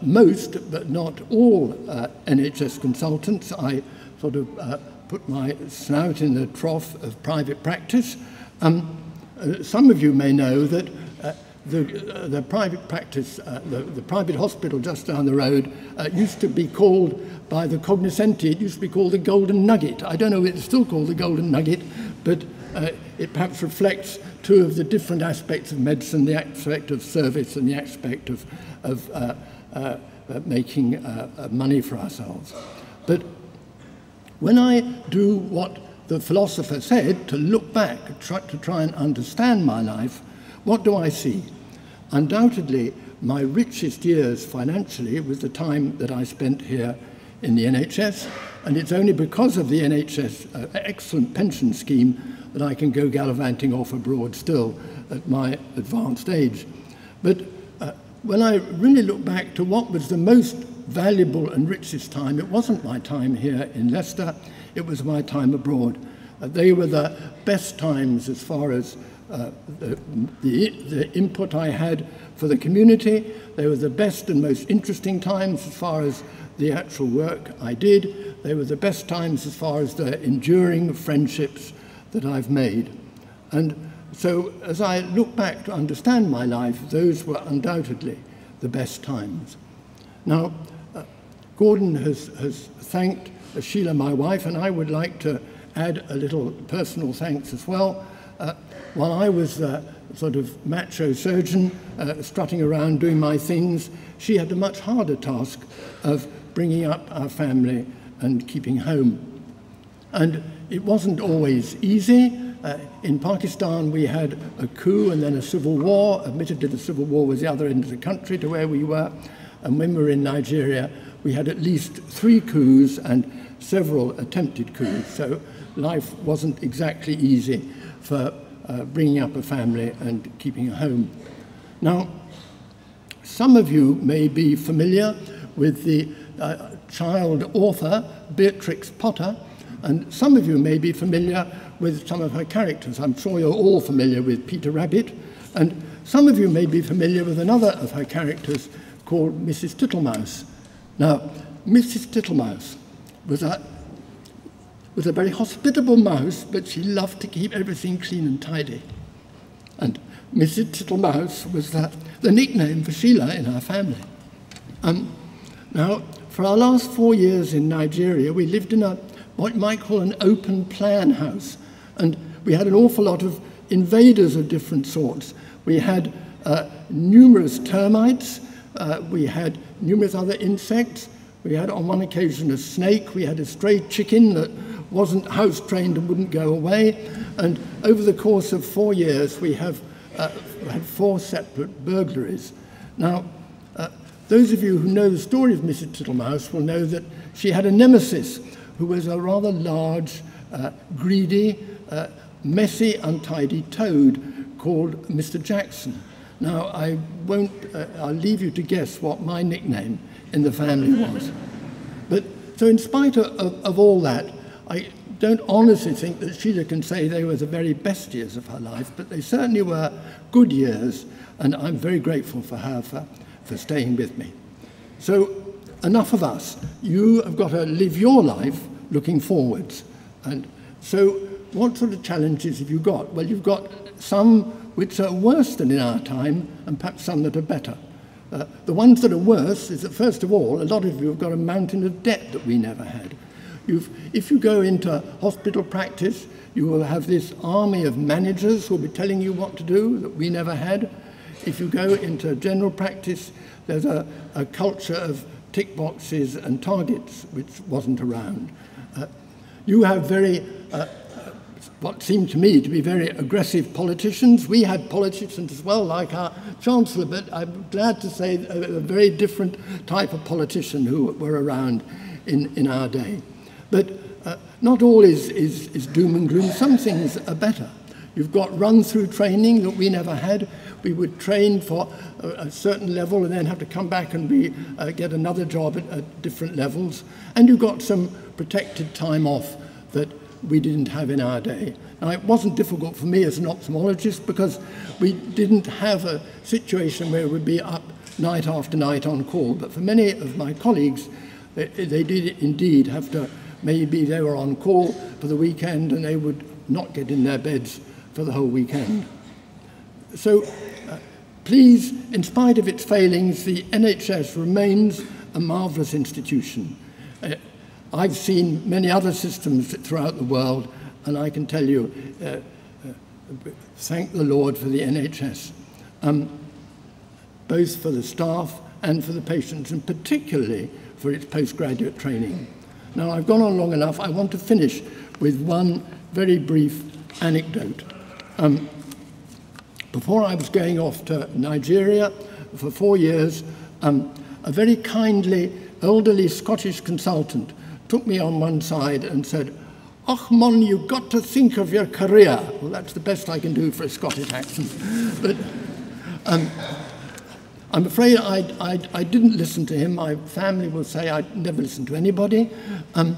most, but not all NHS consultants, I sort of put my snout in the trough of private practice. Some of you may know that the private practice, the private hospital just down the road used to be called, by the cognoscenti, it used to be called the Golden Nugget. I don't know if it's still called the Golden Nugget, but it perhaps reflects 2 of the different aspects of medicine, the aspect of service and the aspect of making money for ourselves. But when I do what the philosopher said, to look back, to try and understand my life, what do I see? Undoubtedly, my richest years financially was the time that I spent here in the NHS, and it's only because of the NHS excellent pension scheme that I can go gallivanting off abroad still at my advanced age. But when I really look back to what was the most valuable and richest time, it wasn't my time here in Leicester, it was my time abroad. They were the best times as far as the input I had for the community. They were the best and most interesting times as far as the actual work I did. They were the best times as far as the enduring friendships that I've made. And so as I look back to understand my life, those were undoubtedly the best times. Now, Gordon has thanked Sheila, my wife, and I would like to add a little personal thanks as well. While I was a sort of macho surgeon strutting around doing my things, she had a much harder task of bringing up our family and keeping home. And it wasn't always easy. In Pakistan, we had a coup and then a civil war. Admittedly, the civil war was the other end of the country to where we were. And when we were in Nigeria, we had at least 3 coups and several attempted coups. So life wasn't exactly easy for bringing up a family and keeping a home. Now, some of you may be familiar with the child author Beatrix Potter, and some of you may be familiar with some of her characters. I'm sure you're all familiar with Peter Rabbit, and some of you may be familiar with another of her characters called Mrs. Tittlemouse. Now, Mrs. Tittlemouse was a very hospitable mouse, but she loved to keep everything clean and tidy. And Mrs. Tittlemouse was the nickname for Sheila in our family. Now, for our last 4 years in Nigeria, we lived in what you might call an open plan house. And we had an awful lot of invaders of different sorts. We had numerous termites, We had numerous other insects. We had on one occasion a snake. We had a stray chicken that wasn't house trained and wouldn't go away. And over the course of 4 years, we have had 4 separate burglaries. Now, those of you who know the story of Mrs. Tittlemouse will know that she had a nemesis who was a rather large, greedy, messy, untidy toad called Mr. Jackson. Now, I'll leave you to guess what my nickname in the family was. But so in spite of all that, I don't honestly think that Sheila can say they were the very best years of her life, but they certainly were good years, and I'm very grateful for her for staying with me. So enough of us. You have got to live your life looking forwards. And so what sort of challenges have you got? Well, you've got some which are worse than in our time, and perhaps some that are better. The ones that are worse is that, first of all, a lot of you have got a mountain of debt that we never had. If you go into hospital practice, you will have this army of managers who will be telling you what to do that we never had. If you go into general practice, there's a culture of tick boxes and targets which wasn't around. You have what seemed to me to be very aggressive politicians. We had politicians as well, like our Chancellor, but I'm glad to say a very different type of politician who were around in our day. But not all is doom and gloom. Some things are better. You've got run-through training that we never had. We would train for a certain level and then have to come back and get another job at different levels. And you've got some protected time off that we didn't have in our day. Now, it wasn't difficult for me as an ophthalmologist because we didn't have a situation where we'd be up night after night on call. But for many of my colleagues, they did indeed have to, maybe they were on call for the weekend and they would not get in their beds for the whole weekend. So please, in spite of its failings, the NHS remains a marvellous institution. I've seen many other systems throughout the world, and I can tell you, thank the Lord for the NHS, both for the staff and for the patients, and particularly for its postgraduate training. Now, I've gone on long enough. I want to finish with one very brief anecdote. Before I was going off to Nigeria for 4 years, a very kindly, elderly Scottish consultant took me on one side and said, "Och, mon, you've got to think of your career." Well, that's the best I can do for a Scottish accent. But I'm afraid I didn't listen to him. My family will say I never listened to anybody. And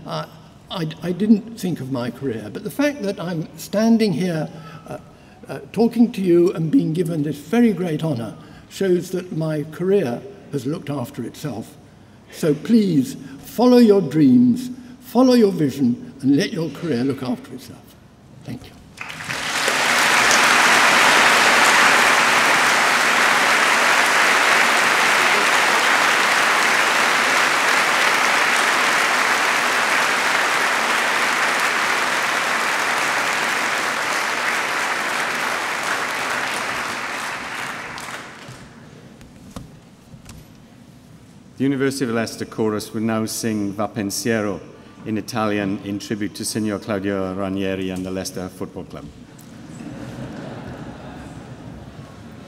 I didn't think of my career. But the fact that I'm standing here talking to you and being given this very great honour shows that my career has looked after itself. So please, follow your dreams, follow your vision, and let your career look after itself. Thank you. The University of Leicester chorus will now sing Va Pensiero in Italian in tribute to Signor Claudio Ranieri and the Leicester Football Club.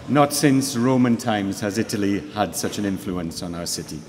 Not since Roman times has Italy had such an influence on our city.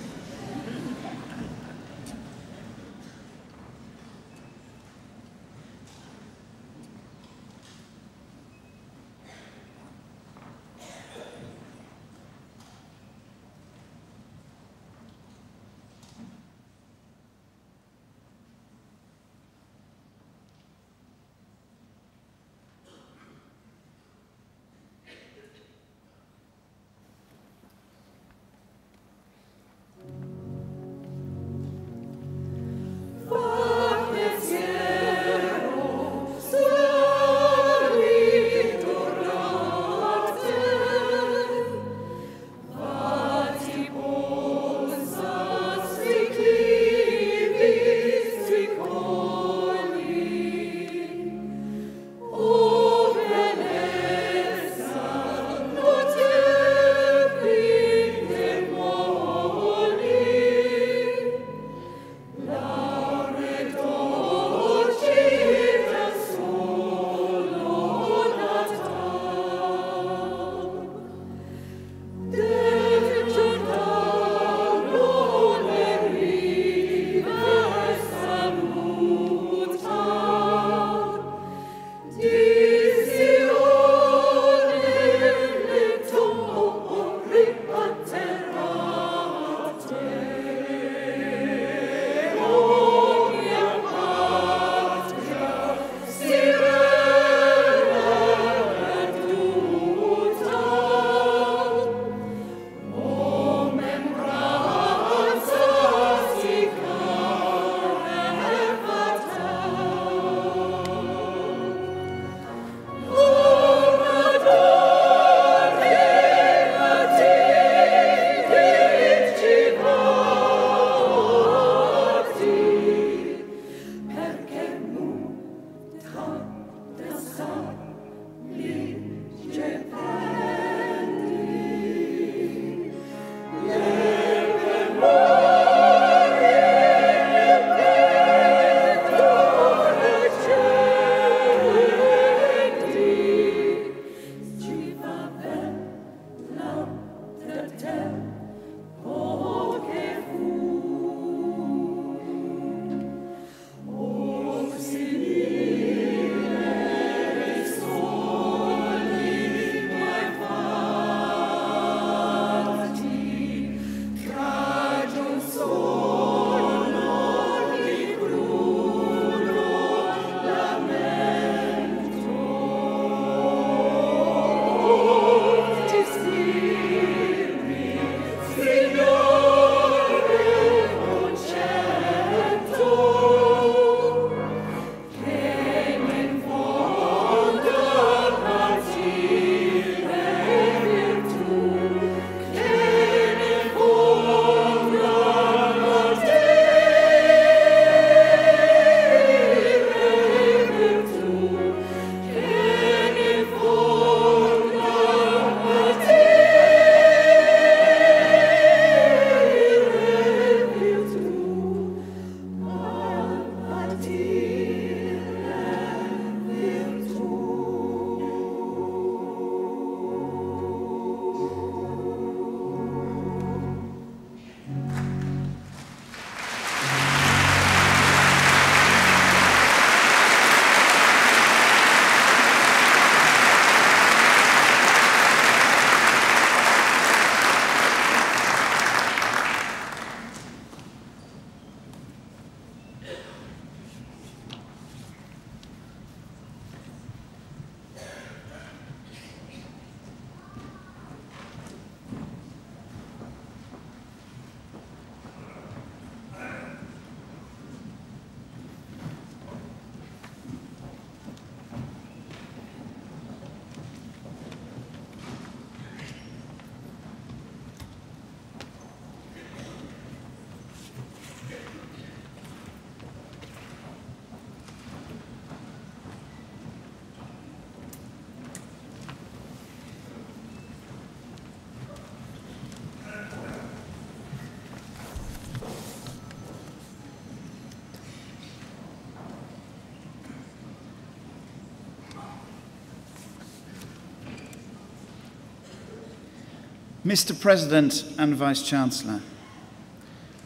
Mr. President and Vice-Chancellor,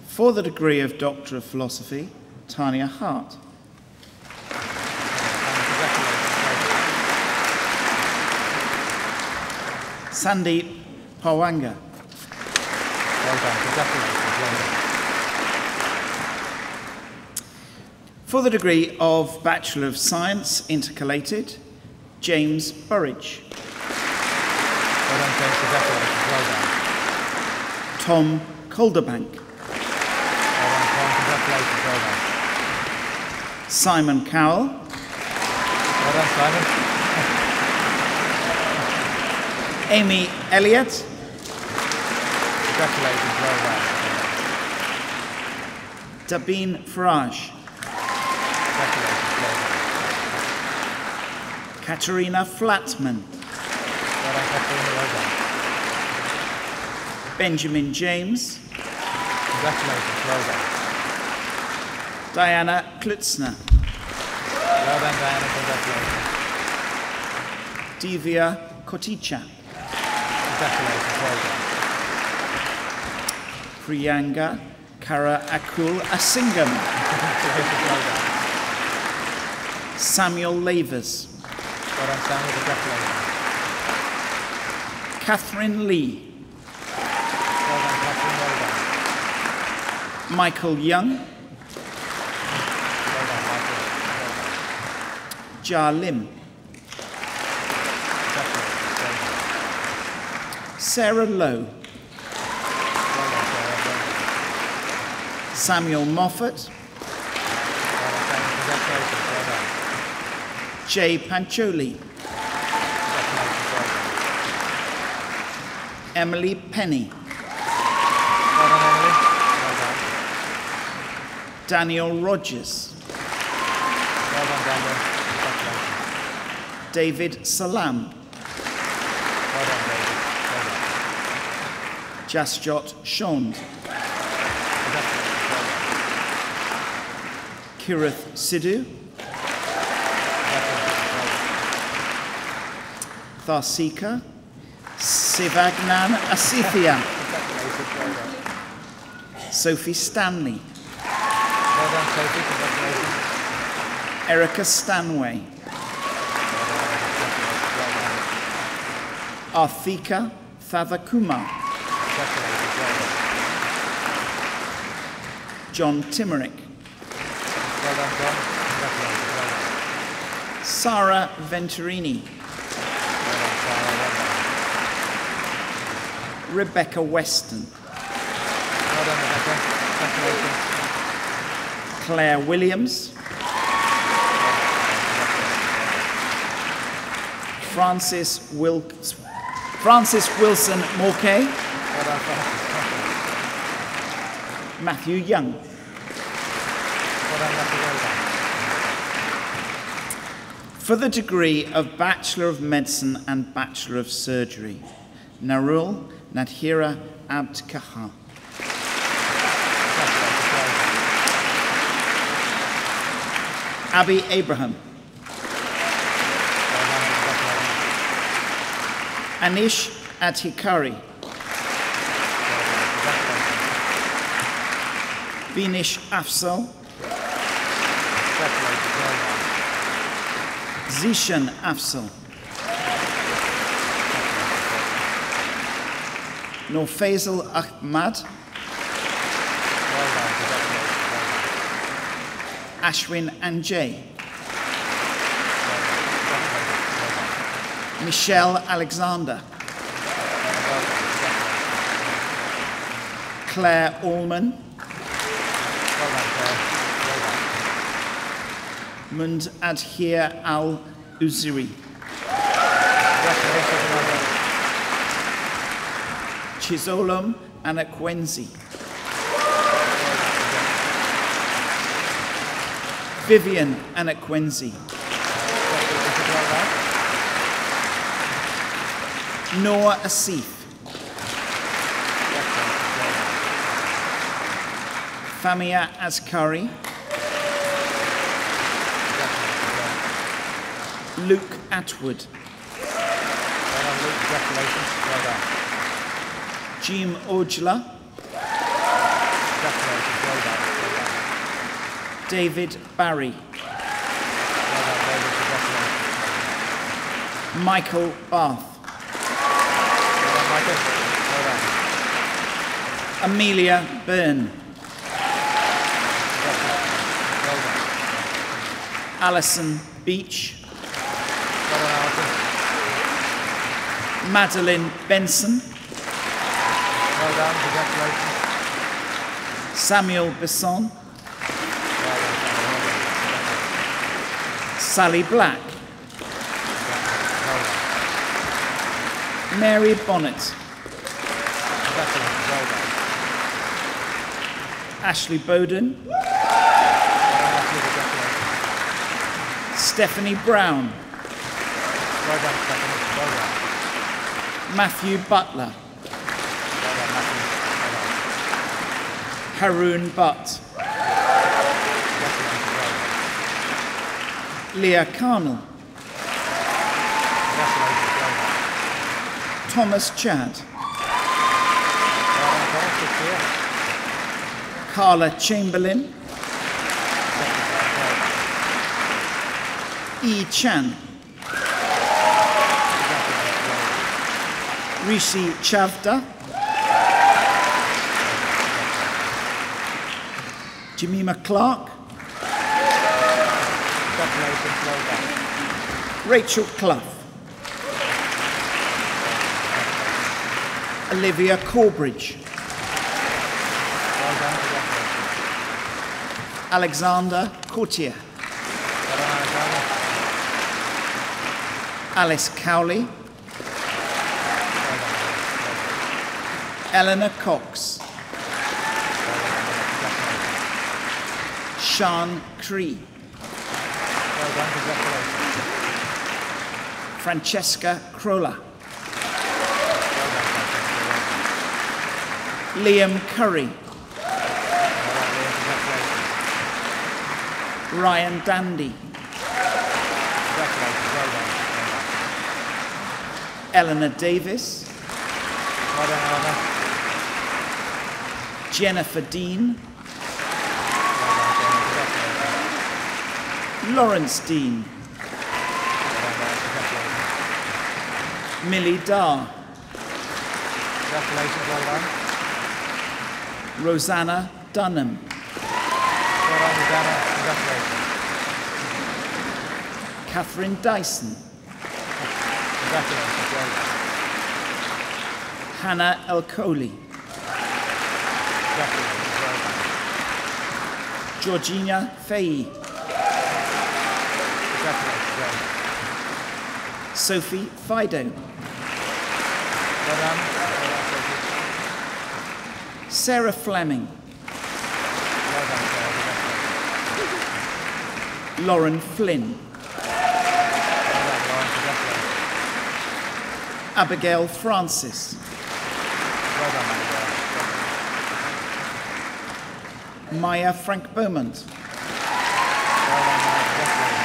for the degree of Doctor of Philosophy, Tanya Hart. Sandeep Pawanga. Well done. Congratulations. Well done. For the degree of Bachelor of Science, Intercalated, James Burridge. Well done, James. Congratulations. Well done. Tom Calderbank. Well done, Tom. Congratulations. Well done. Simon Cowell. Well done, Simon. Amy Elliott. Congratulations. Well done. Dabeen Farage. Congratulations. Well done. Katerina Flatman. Well done, Katrina. Well done. Benjamin James. Congratulations. Well done. Diana Klutzner. Well done, Diana. Congratulations. Divya Koticha. Congratulations. Well done. Priyanka Kara Akul Asingam. Congratulations. Well done. Samuel Lavers. Well done, Samuel. Congratulations. Catherine Lee. Well done, Catherine. Well done. Michael Young. Well done, Michael. Well done. Jar Lim. Congratulations. Well done. Sarah Lowe. Well done, Sarah. Well done. Samuel Moffat. Well done, Samuel. Congratulations. Well done. Jay Pancholi. Congratulations. Well done. Emily Penny. Well done, Emily. Well done. Daniel Rogers. Well done, Daniel. Congratulations. David Salam. Well done, David. Well done. Jasjot Shond. Congratulations. Well done. Kirith Sidhu. Congratulations. Well done. Tharsika. Sivagnan Asithia. Congratulations. Well done. Sophie Stanley. Well done, Sophie. Congratulations. Erica Stanway. Well done. Arthika Thavakumar. Congratulations. Well done. John Timmerick. Well done, John. Congratulations. Well done. Sarah Venturini. Well done, Sarah. Well done. Rebecca Weston. Well done, Rebecca. Congratulations. Claire Williams. Francis Wilson Morkay. Well done, Francis. Matthew Young. Well done, Matthew. Well done. For the degree of Bachelor of Medicine and Bachelor of Surgery, Narul Nadhira Abdkaha. Congratulations. Well done. Abby Abraham. Well done. Congratulations. Anish Adhikari. Binish Afzal. Congratulations. Well done. Zishan Afzal. Norfaisal Ahmad. Well done. Congratulations. Well done. Ashwin Anjay. Well done. Congratulations. Well done. Michelle Alexander. Well done. Congratulations. Claire Allman. Well done, Claire. Well done. Mund Adhir Al Uziri. Congratulations. Well done. Chizolam Anakwenzi. Vivian Anakwenzi. Congratulations. Well done. Noor Asif. Congratulations. Well done. Famia Askari. Luke Atwood. Well done, Luke. Congratulations. Well done. Jim Ojla. Congratulations, well done. David Barry. Well done, David, congratulations. Michael Bath. Well done, Michael. Well done. Amelia Byrne. Well done. Alison Beach. Well done, Alison. Madeline Benson. Well done, congratulations. Samuel Besson. Well done, Sally Black. well done. Mary Bonnet. Congratulations, well done. Ashley Bowden. Well done, Ashley, congratulations. Stephanie Brown. Well done, Stephanie, well done. Matthew Butler. Well done, Matthew, well done. Haroon Butt. Congratulations, well done. Leah Carnell. Congratulations, well done. Thomas Chad. Well done, Thomas, good to hear. Carla Chamberlain. E. Chan. Rishi Chavda. Jemima Clark. Congratulations, well done. Rachel Clough. Olivia Corbridge. Well done, congratulations. Alexander Courtier. Well done, Alexander. Alice Cowley. Well done, Eleanor Cox. congratulations. Sean Cree. Well done, congratulations. Francesca Crolla. Well done, Francesca. Liam Curry. Well done, Liam, congratulations. Ryan Dandy. Congratulations, well done. Eleanor Davis. Well done, Eleanor. Jennifer Dean. Well done, congratulations. Lawrence Dean. Well done, congratulations. Millie Dar. Congratulations, well done. Rosanna Dunham. Well done, Rosanna, congratulations. Catherine Dyson. Congratulations, well done. Hannah Elcoli. Congratulations, well done. Georgina Fahey. Congratulations, well done. Sophie Fido. Well done, Sophie. Sarah Fleming. Well done, Sarah, congratulations. Lauren Flynn. Well done, Lauren, congratulations. Abigail Francis. Well done, Abigail. Maya Frank Beaumont. Well done, Maya, congratulations.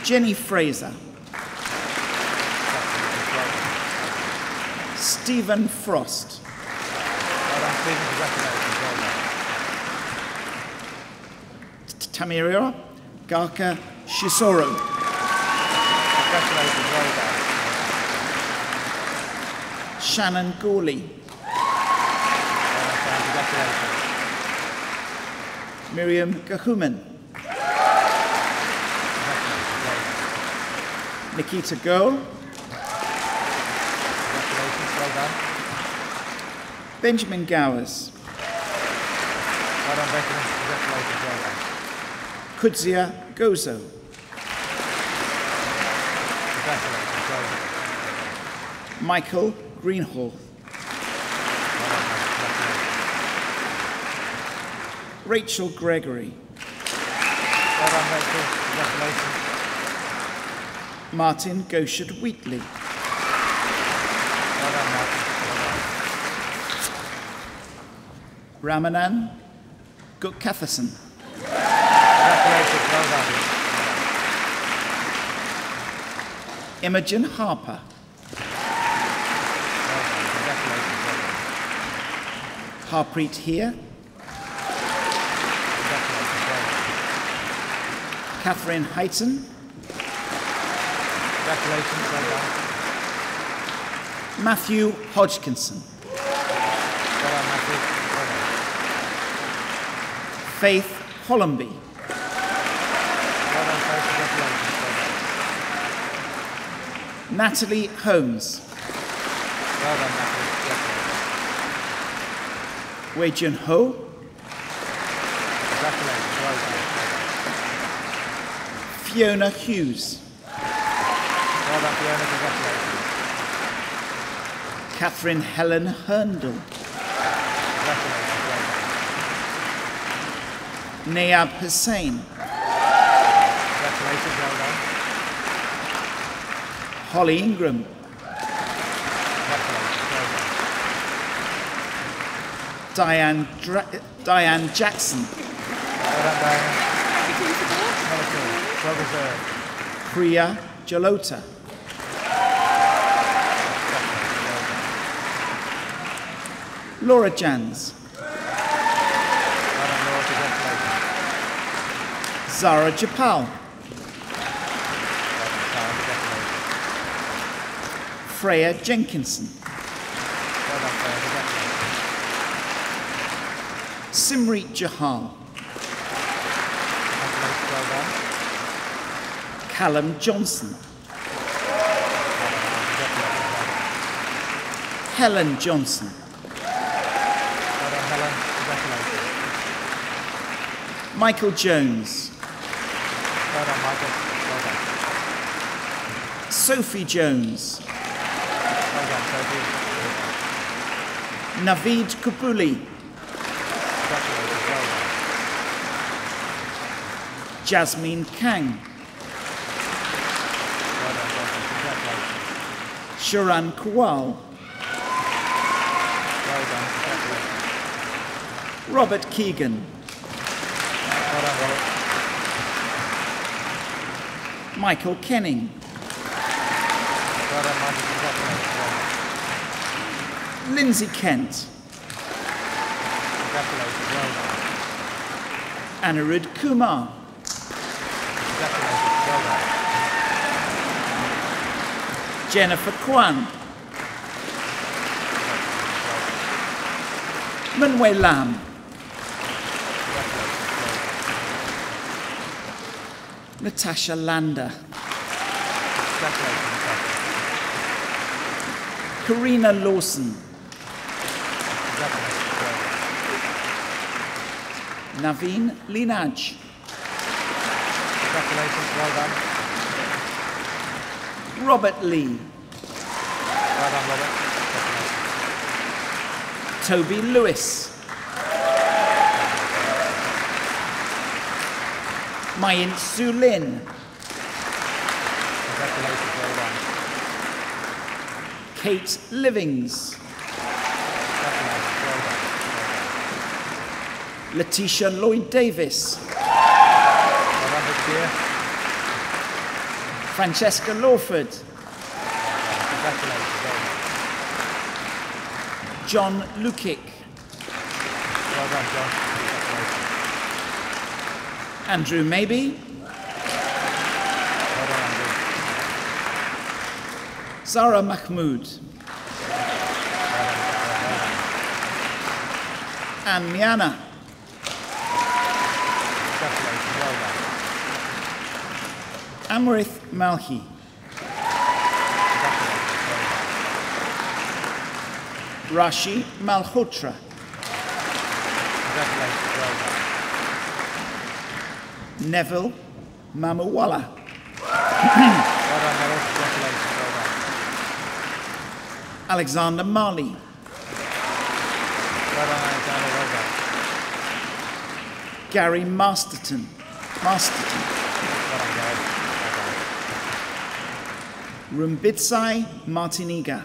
Jenny Fraser. Congratulations, well done. Stephen Frost. Well done, Stephen, congratulations, well done. Tamira Garka Shisoro. Congratulations, well done. Shannon Gourley. Well done, Sam, congratulations. Miriam Gahuman. Congratulations, well done. Nikita Goel. Congratulations, well done. Benjamin Gowers. Well done, Benjamin, congratulations, well done. Kudzia Gozo. Congratulations, well done. Michael Greenhall. Well done, mate, congratulations. Rachel Gregory. Well done, Rachel, congratulations. Martin Goshard Wheatley. Well done, Martin, well done. Ramanan Gukathasan. Congratulations, well done. Imogen Harper. Well done, Harpreet here. Catherine Heighton. Congratulations, well done. Matthew Hodgkinson. Well done, Matthew. Well done. Faith Hollamby. Well done, Faith. Congratulations, well done. Natalie Holmes. Well done, Matthew. Congratulations. Wei Jun Ho. Congratulations, well done. Fiona Hughes. Well done, Fiona. Congratulations. Catherine Helen Herndl. Congratulations, well done. Nayab Hussain. Congratulations, well done. Holly Ingram. Congratulations, well done. Diane Jackson. Well done, Diane. Not at all. Well deserved. Priya Jalota. Laura Jans. Well done, Laura. Congratulations. Zara Japal. Well done, Sarah. Congratulations. Freya Jenkinson. Well done, Sarah. Congratulations. Simrit Jahal. Congratulations, well done. Callum Johnson. Helen Johnson. Well done, Helen. Congratulations. Michael Jones. Well done, Michael. Well done. Sophie Jones. Well done, Sophie. Naveed Kabuli. Congratulations, well done. Jasmine Kang. Well done, Jasmine. Congratulations. Sharan Kowal. Well done. Congratulations. Robert Keegan. Well done, Robert. Michael Kenning. Well done, Michael. Congratulations. Well done. Lindsay Kent. Congratulations. Well done. Anirudh Kumar. Congratulations. Well done. Jennifer Kwan. Manway Lam. Natasha Landa. Congratulations, Natasha. Karina Lawson. Congratulations. Well done. Naveen Linaj. Congratulations. Well done. Robert Lee. Well done, Robert. Congratulations. Toby Lewis. Mayin Sulin. Congratulations. Well done. Kate Livings. Congratulations. Well done. Letitia Lloyd Davis. Well done, big dear. Francesca Lawford. Congratulations. Well done. John Lukic. Well done, John. Congratulations. Andrew Maybe. Well done, Andrew. Zara Mahmood. And Miana. Congratulations. Well done. Amrith Malhi. Congratulations. Well done. Rashi Malhotra. Congratulations. Well done. Neville Mamawala. Well done, Neville. Congratulations. Well done. Alexander Marley. Well done, Alexander. Well done. Gary Masterton. Well done, Gary. Well done. Rumbitsai Martiniga.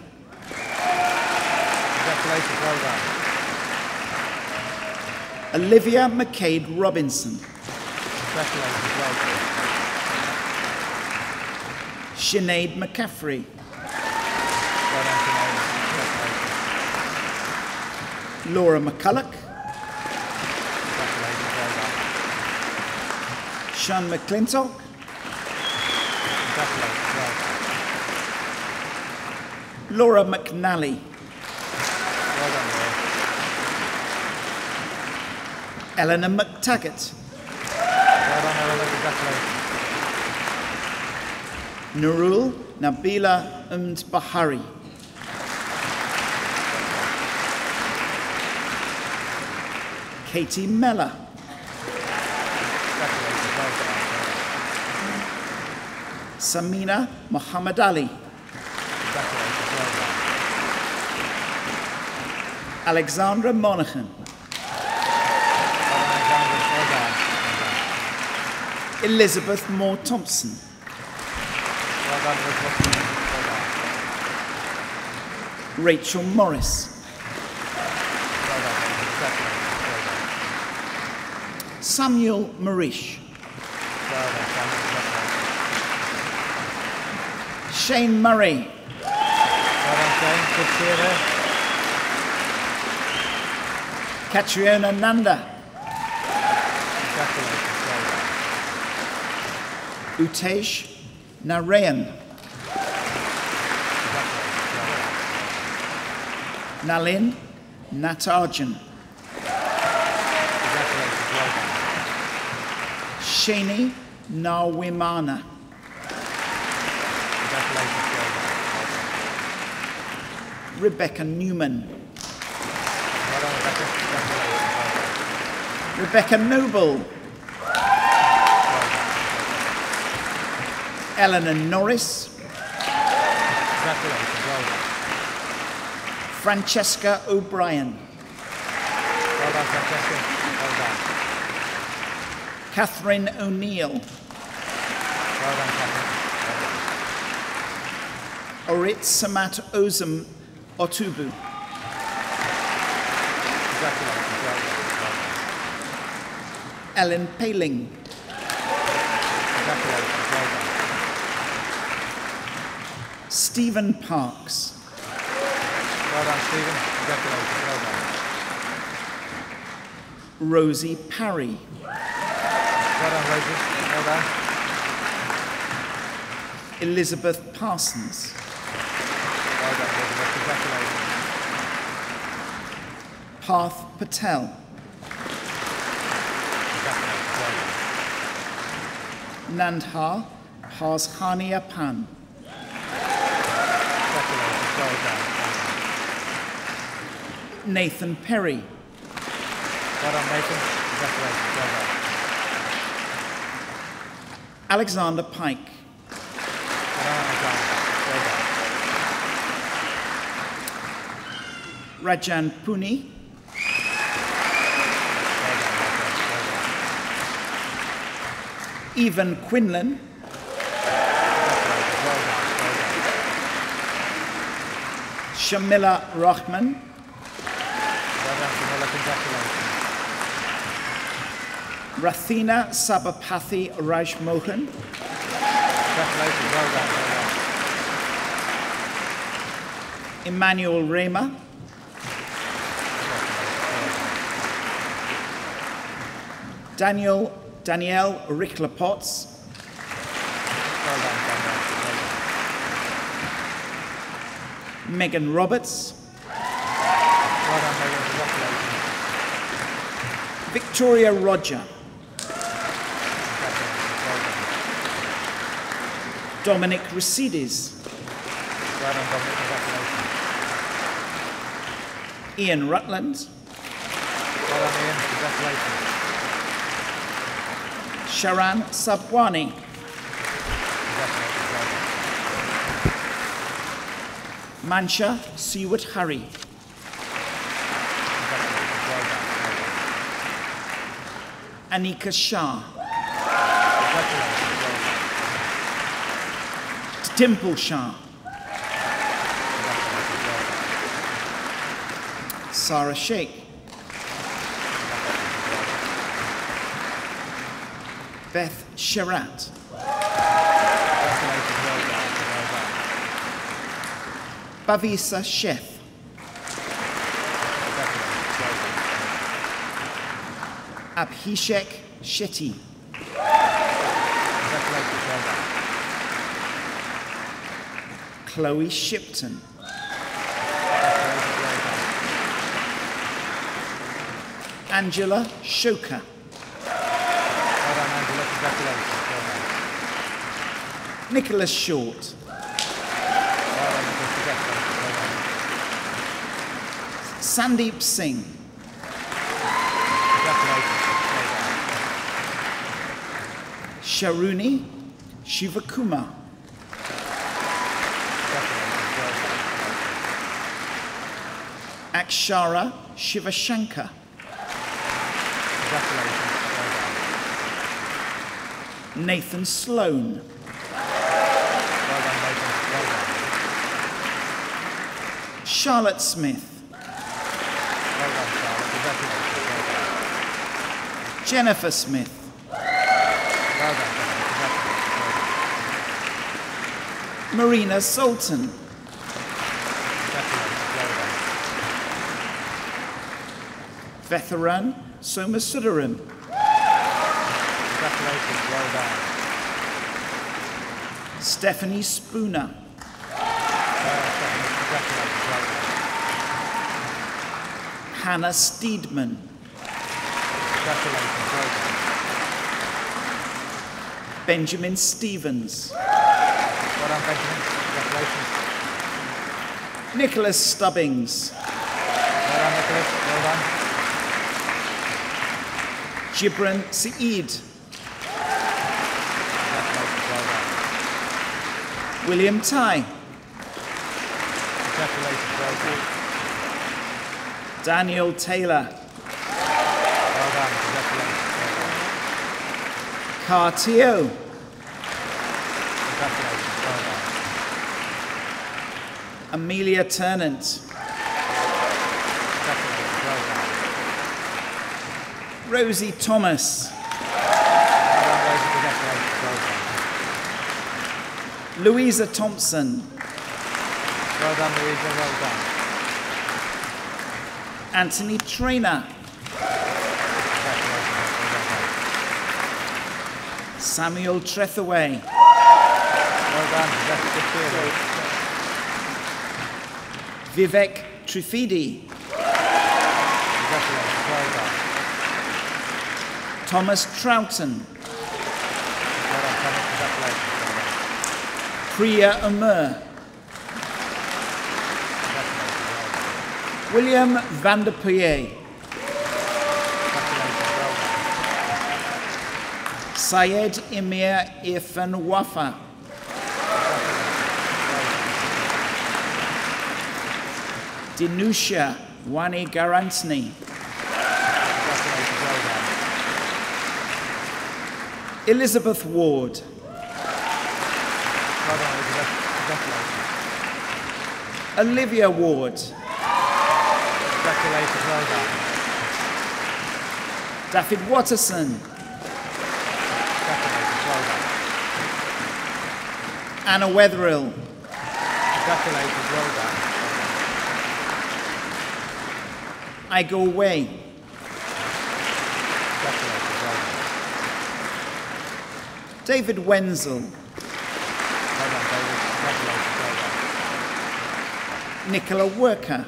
Congratulations. Well done. Olivia McCabe Robinson. Congratulations. Well done. Sinead McCaffrey. Well done, Sinead. Congratulations. Laura McCulloch, Sean McClintock, Laura McNally, Eleanor McTaggart, Nurul Nabila Bahari, Katie Meller, Samina Muhammad Ali, Alexandra Monaghan, Elizabeth Moore Thompson, Rachel Morris, Samuel Marish, Shane Murray, Catriona Nanda, Utesh Narayan, Nalin Natarjan, Shani Nawimana, Rebecca Newman, Rebecca Noble, Eleanor Norris, Francesca O'Brien, Catherine O'Neill, Orit Samat Ozum Otubu, Ellen Paling, Stephen Parks, Rosie Parry, Elizabeth Parsons, Parth Patel, Nandha Harshania Pan, Nathan Perry, Alexander Pike, Rajan Puni, Evan Quinlan, Shamila Rahman, Rathina Sabapathy Rajmohan, Emmanuel Rema, Danielle Rickler Potts, Megan Roberts, Victoria Roger, Dominic Resides, Ian Rutland, Sharan Sabwani, Mansha Siwat Hari, Anika Shah, Dimple Shah, Sarah Sheikh, Beth Sherat, Bavisa Chef, Abhishek Shetty. Congratulations, well done. Chloe Shipton. Congratulations, well done. Angela Shoka. Well done, Angela. Congratulations, well done. Nicholas Short. Well done, Nicholas. Congratulations, well done. Sandeep Singh. Congratulations, well done. Sharuni Shivakumar. Congratulations, well done. Akshara Shivashankar. Congratulations, well done. Nathan Sloan. Well done, Nathan. Well done. Charlotte Smith. Well done, Charlotte. Congratulations, well done. Jennifer Smith. Well done, Jennifer. Congratulations, well done. Marina Sultan. Congratulations, well done. Vetharan Somasudaram. Congratulations, well done. Stephanie Spooner. Stephanie, congratulations, well done. Hannah Steedman. Congratulations, well done. Benjamin Stevens. Well done, Benjamin. Congratulations. Nicholas Stubbings. Well done, Nicholas. Well done. Gibran Saeed. Congratulations, well done. William Tai. Congratulations, well done. Daniel Taylor. Well done, congratulations, well done. Cartio. Congratulations, well done. Amelia Turnant. Congratulations, well done. Rosie Thomas. Well done, Rosie, congratulations, well done. Louisa Thompson. Well done, Louisa, well done. Anthony Trainer. Congratulations, well done. Samuel Trethaway. Well done, that's good theory. Vivek Trifidi. Congratulations, well done. Thomas Troughton. Well done, Thomas, congratulations, well done. Priya Amur. Congratulations, well done. William van der Puye. Congratulations, well done. Syed Emir Irfan Wafa. Dinusha Wani Garantsni. Congratulations, well done. Elizabeth Ward. Well done, Elizabeth. Congratulations. Olivia Ward. Congratulations, well done. David Watterson. Congratulations, well done. Anna Wetherill. Congratulations, well done. I Go Away. Congratulations, well done. David Wenzel. Well done, David. Congratulations, well done. Nicola Worker.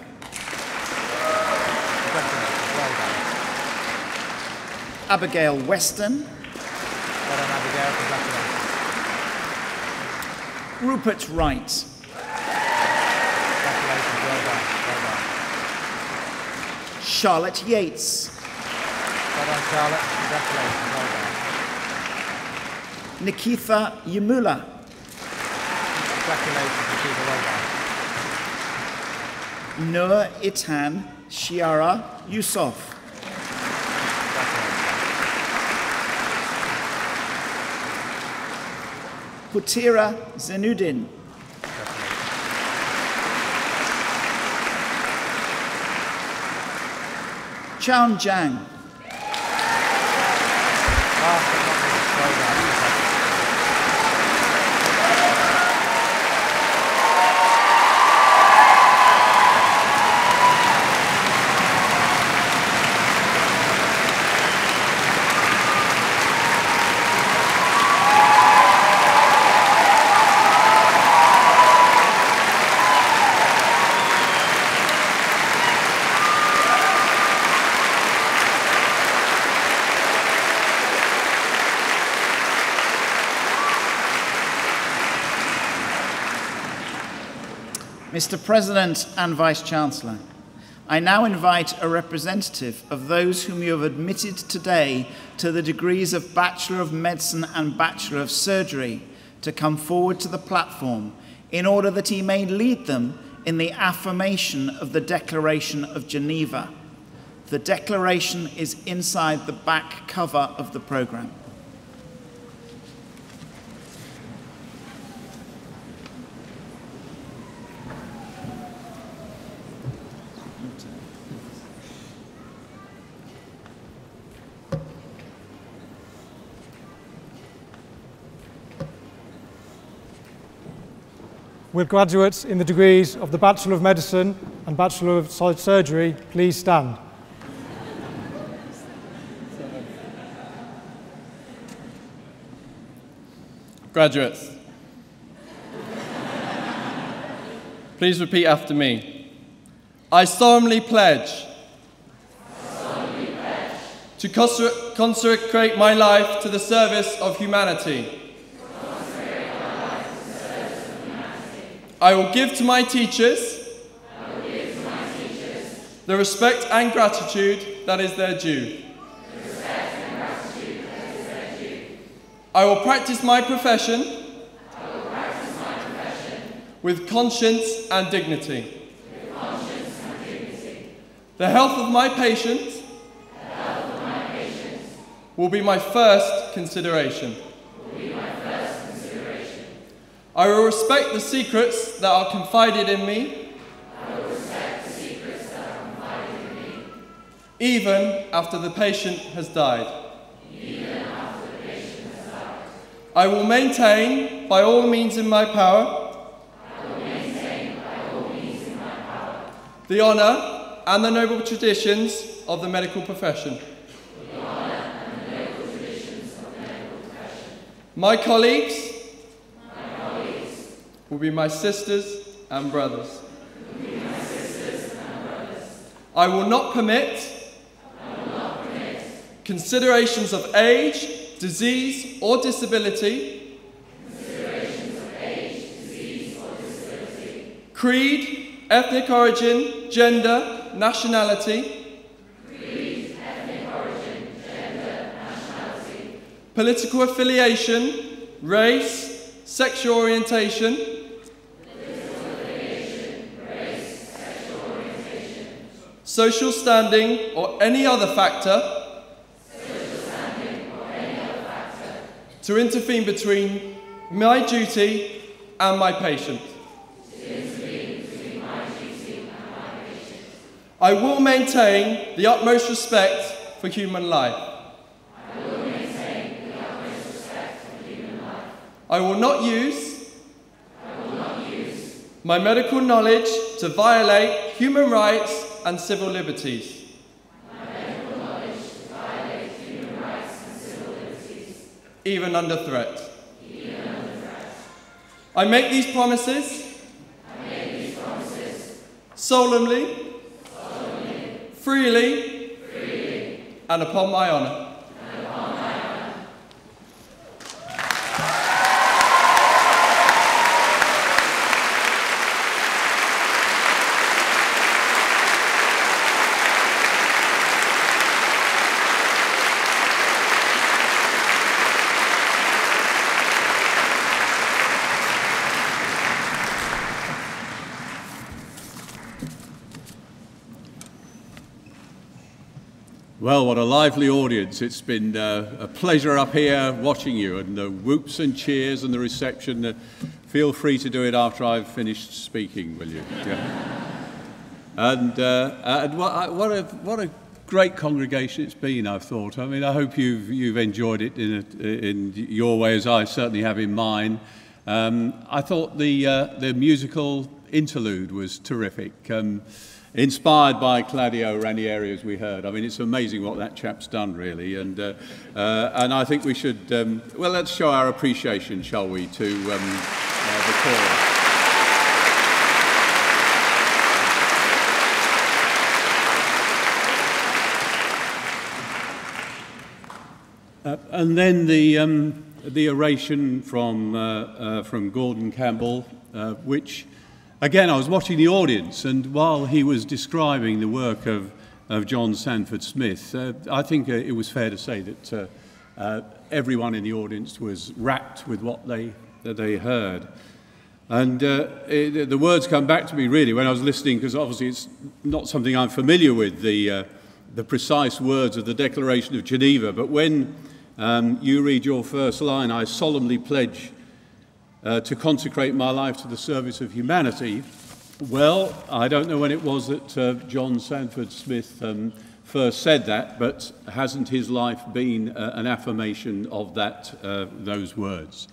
Congratulations, well done. Abigail Weston. Well done, Abigail. Congratulations. Rupert Wright. Congratulations, well done. Well done. Charlotte Yates. Well done, Charlotte. Congratulations, well done. Nikitha Yamula. Congratulations, Nikita, well done. Noor Itan Shiara Yusof. Putira Zenuddin. Chown Jiang. Last but not least, well done. Mr. President and Vice-Chancellor, I now invite a representative of those whom you have admitted today to the degrees of Bachelor of Medicine and Bachelor of Surgery to come forward to the platform in order that he may lead them in the affirmation of the Declaration of Geneva. The declaration is inside the back cover of the programme. Will graduates in the degrees of the Bachelor of Medicine and Bachelor of Surgery please stand? Graduates, please repeat after me. I solemnly pledge to consecrate my life to the service of humanity. I will give to my teachers the respect and gratitude that is their due. I will practice my profession with conscience and dignity. The health of my patients will be my first consideration. I will respect the secrets that are confided in me, even after the patient has died. I will maintain by all means in my power the honour and the noble traditions of the medical profession. My colleagues will be my sisters and brothers. I will not permit considerations of age, disease, or disability, creed, ethnic origin, gender, nationality, political affiliation, race, sexual orientation, social standing, or any other factor to intervene between my duty and my patient. I will maintain the utmost respect for human life. I will not use my medical knowledge to violate human rights and civil liberties. Even under threat. I make these promises solemnly, freely, and upon my honour. Well, what a lively audience. It's been a pleasure up here watching you, and the whoops and cheers and the reception. Feel free to do it after I've finished speaking, will you? Yeah. And what a great congregation it's been, I've thought. I mean, I hope you've enjoyed it in your way, as I certainly have in mine. I thought the musical interlude was terrific. Inspired by Claudio Ranieri, as we heard. I mean, it's amazing what that chap's done, really. And I think we should, well, let's show our appreciation, shall we, to the chorus. And then the oration from Gordon Campbell, which Again, I was watching the audience, and while he was describing the work of John Sandford-Smith, I think it was fair to say that everyone in the audience was rapt with what they heard. And the words come back to me really when I was listening, because obviously it's not something I'm familiar with, the precise words of the Declaration of Geneva, but when you read your first line, I solemnly pledge to consecrate my life to the service of humanity. Well, I don't know when it was that John Sandford-Smith first said that, but hasn't his life been an affirmation of those words?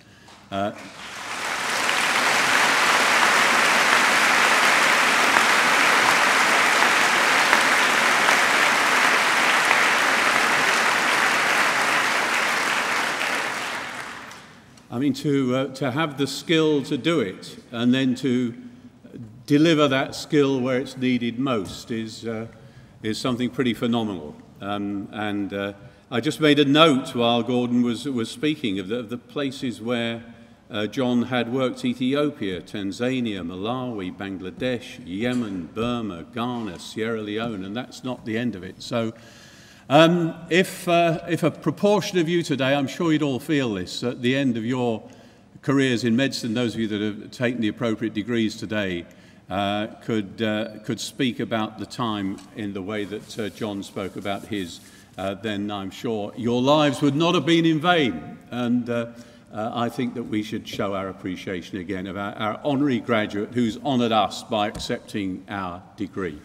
I mean, to have the skill to do it and then to deliver that skill where it's needed most is something pretty phenomenal. I just made a note while Gordon was speaking of the places where John had worked: Ethiopia, Tanzania, Malawi, Bangladesh, Yemen, Burma, Ghana, Sierra Leone, and that's not the end of it. So if a proportion of you today, I'm sure you'd all feel this, at the end of your careers in medicine, those of you that have taken the appropriate degrees today, could speak about the time in the way that John spoke about his, then I'm sure your lives would not have been in vain. And I think that we should show our appreciation again of our honorary graduate who's honoured us by accepting our degree.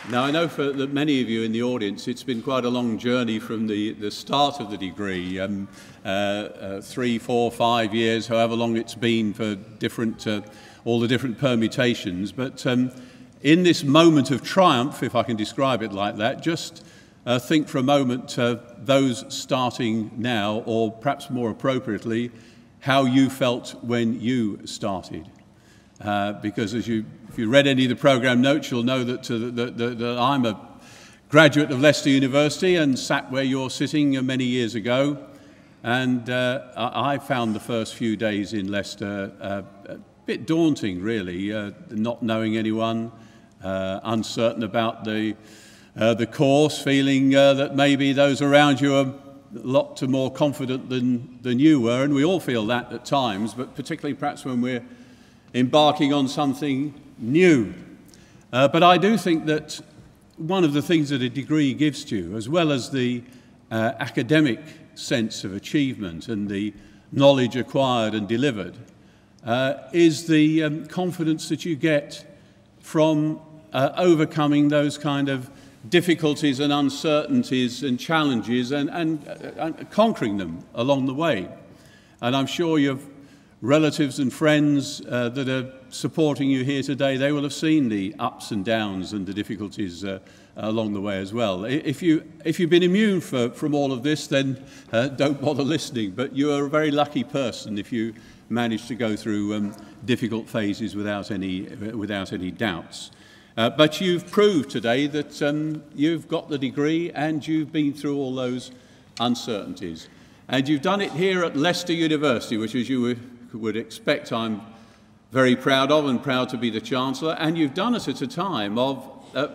Now, I know that many of you in the audience, it's been quite a long journey from the start of the degree, 3, 4, 5 years, however long it's been for all the different permutations. But in this moment of triumph, if I can describe it like that, just think for a moment those starting now, or perhaps more appropriately, how you felt when you started. Because if you read any of the programme notes, you'll know that I'm a graduate of Leicester University and sat where you're sitting many years ago. And I found the first few days in Leicester a bit daunting, really, not knowing anyone, uncertain about the course, feeling that maybe those around you are a lot more confident than you were. And we all feel that at times, but particularly perhaps when we're embarking on something new. But I do think that one of the things that a degree gives to you, as well as the academic sense of achievement and the knowledge acquired and delivered, is the confidence that you get from overcoming those kind of difficulties and uncertainties and challenges and conquering them along the way. And I'm sure you've relatives and friends that are supporting you here today, they will have seen the ups and downs and the difficulties along the way as well. If you've been immune from all of this, then don't bother listening. But you're a very lucky person if you manage to go through difficult phases without any doubts. But you've proved today that you've got the degree and you've been through all those uncertainties. And you've done it here at Leicester University, which, as you would expect, I'm very proud of, and proud to be the Chancellor. And you've done it at a time of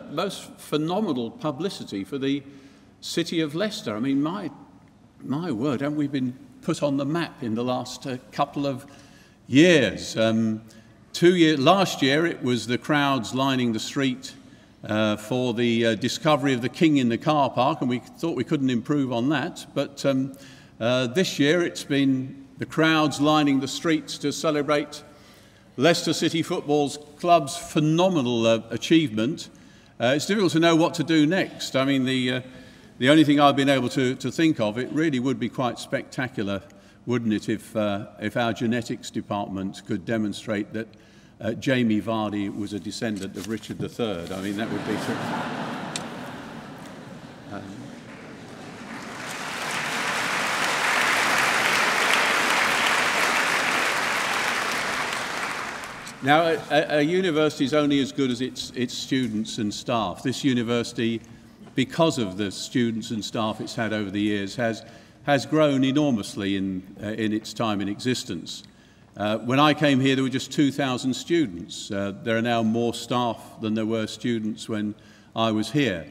most phenomenal publicity for the city of Leicester. I mean, my word, haven't we been put on the map in the last couple of years? Last year it was the crowds lining the street for the discovery of the King in the car park, and we thought we couldn't improve on that. But this year it's been the crowds lining the streets to celebrate Leicester City Football Club's phenomenal achievement. It's difficult to know what to do next. I mean, the only thing I've been able to think of, it really would be quite spectacular, wouldn't it, if our genetics department could demonstrate that Jamie Vardy was a descendant of Richard III. I mean, that would be Now, a university is only as good as its students and staff. This university, because of the students and staff it's had over the years, has grown enormously in its time in existence. When I came here, there were just 2,000 students. There are now more staff than there were students when I was here.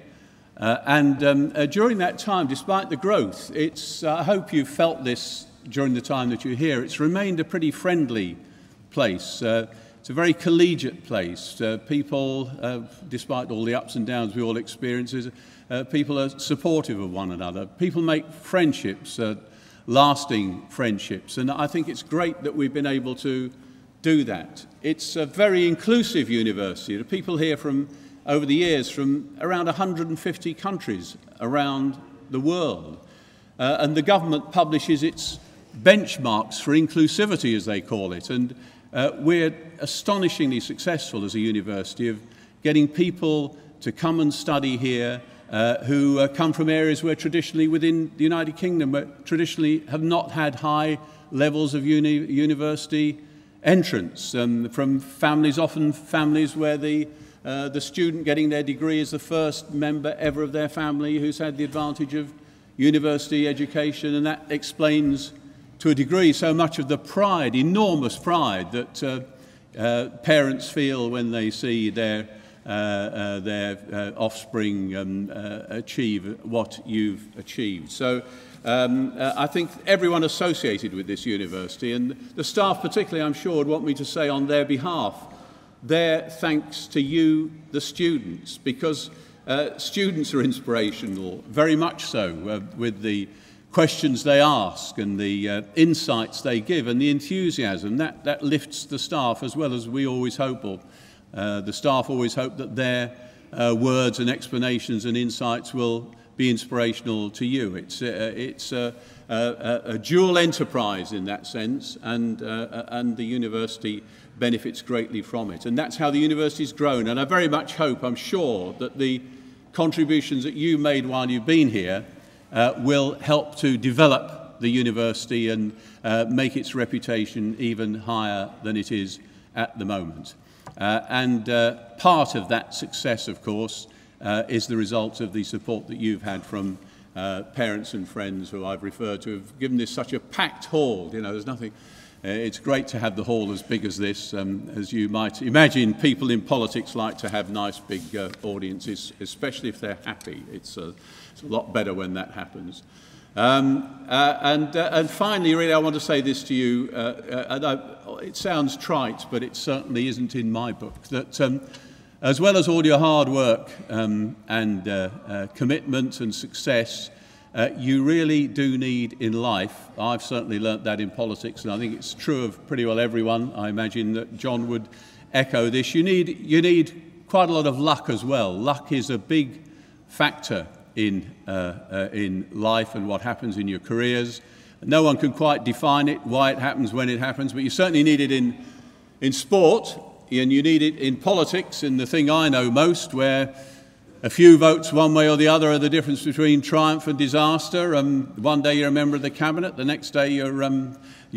During that time, despite the growth, I hope you've felt this during the time that you're here, it's remained a pretty friendly place. It's a very collegiate place. People, despite all the ups and downs we all experience, people are supportive of one another. People make friendships, lasting friendships, and I think it's great that we've been able to do that. It's a very inclusive university. The people here over the years from around 150 countries around the world. And the government publishes its benchmarks for inclusivity, as they call it, and we're astonishingly successful as a university of getting people to come and study here who come from areas where traditionally within the United Kingdom traditionally have not had high levels of university entrance, from families, often families where the student getting their degree is the first member ever of their family who's had the advantage of university education, and that explains to a degree so much of the pride, enormous pride, that parents feel when they see their offspring achieve what you've achieved. So I think everyone associated with this university, and the staff particularly, I'm sure, would want me to say on their behalf, their thanks to you, the students, because students are inspirational, very much so, with the questions they ask and the insights they give and the enthusiasm. That lifts the staff, as well as we always hope, or the staff always hope, that their words and explanations and insights will be inspirational to you. It's a dual enterprise in that sense, and the university benefits greatly from it. And that's how the university's grown. And I very much hope, I'm sure, that the contributions that you made while you've been here will help to develop the university and make its reputation even higher than it is at the moment. Part of that success, of course, is the result of the support that you've had from parents and friends who I've referred to, have given this such a packed hall. You know, there's nothing. It's great to have the hall as big as this. As you might imagine, people in politics like to have nice big audiences, especially if they're happy. It's a lot better when that happens. And finally, really, I want to say this to you. It sounds trite, but it certainly isn't in my book, that as well as all your hard work and commitment and success, you really do need in life, I've certainly learnt that in politics, and I think it's true of pretty well everyone. I imagine that John would echo this. You need quite a lot of luck as well. Luck is a big factor in life and what happens in your careers. No one can quite define it, why it happens, when it happens, but you certainly need it in sport, and you need it in politics, in the thing I know most, where a few votes one way or the other are the difference between triumph and disaster. One day you're a member of the cabinet, the next day you're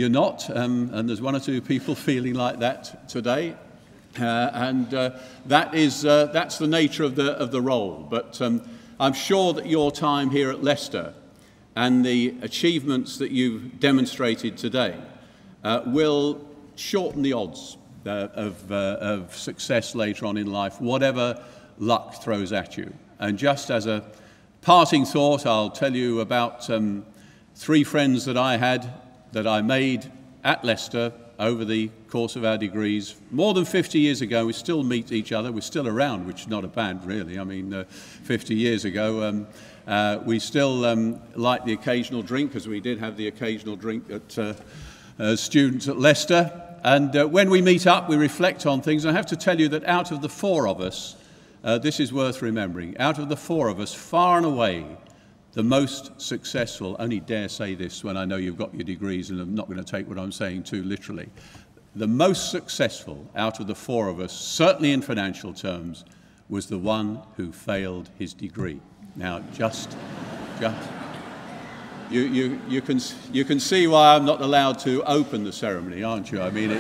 not, and there's one or two people feeling like that today. That's the nature of the role. But I'm sure that your time here at Leicester and the achievements that you've demonstrated today will shorten the odds of success later on in life, whatever luck throws at you. And just as a parting thought, I'll tell you about 3 friends that I made at Leicester over the course of our degrees. More than 50 years ago, we still meet each other. We're still around, which is not a bad, really. I mean, 50 years ago, we still like the occasional drink, because we did have the occasional drink at students at Leicester. And when we meet up, we reflect on things. And I have to tell you that out of the 4 of us, this is worth remembering, out of the 4 of us, far and away, the most successful, only dare say this when I know you've got your degrees and I'm not going to take what I'm saying too literally, the most successful out of the 4 of us, certainly in financial terms, was the one who failed his degree. Now, you can see why I'm not allowed to open the ceremony, aren't you? I mean,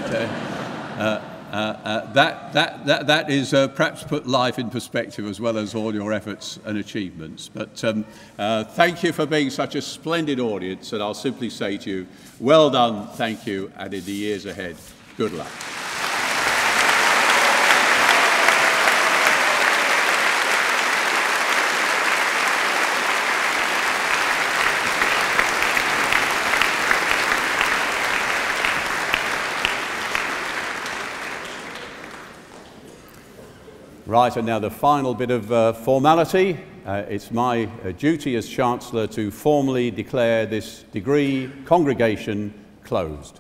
that is perhaps put life in perspective as well as all your efforts and achievements. But thank you for being such a splendid audience, and I'll simply say to you, well done, thank you, and in the years ahead, good luck. Right, and now the final bit of formality. It's my duty as Chancellor to formally declare this degree congregation closed.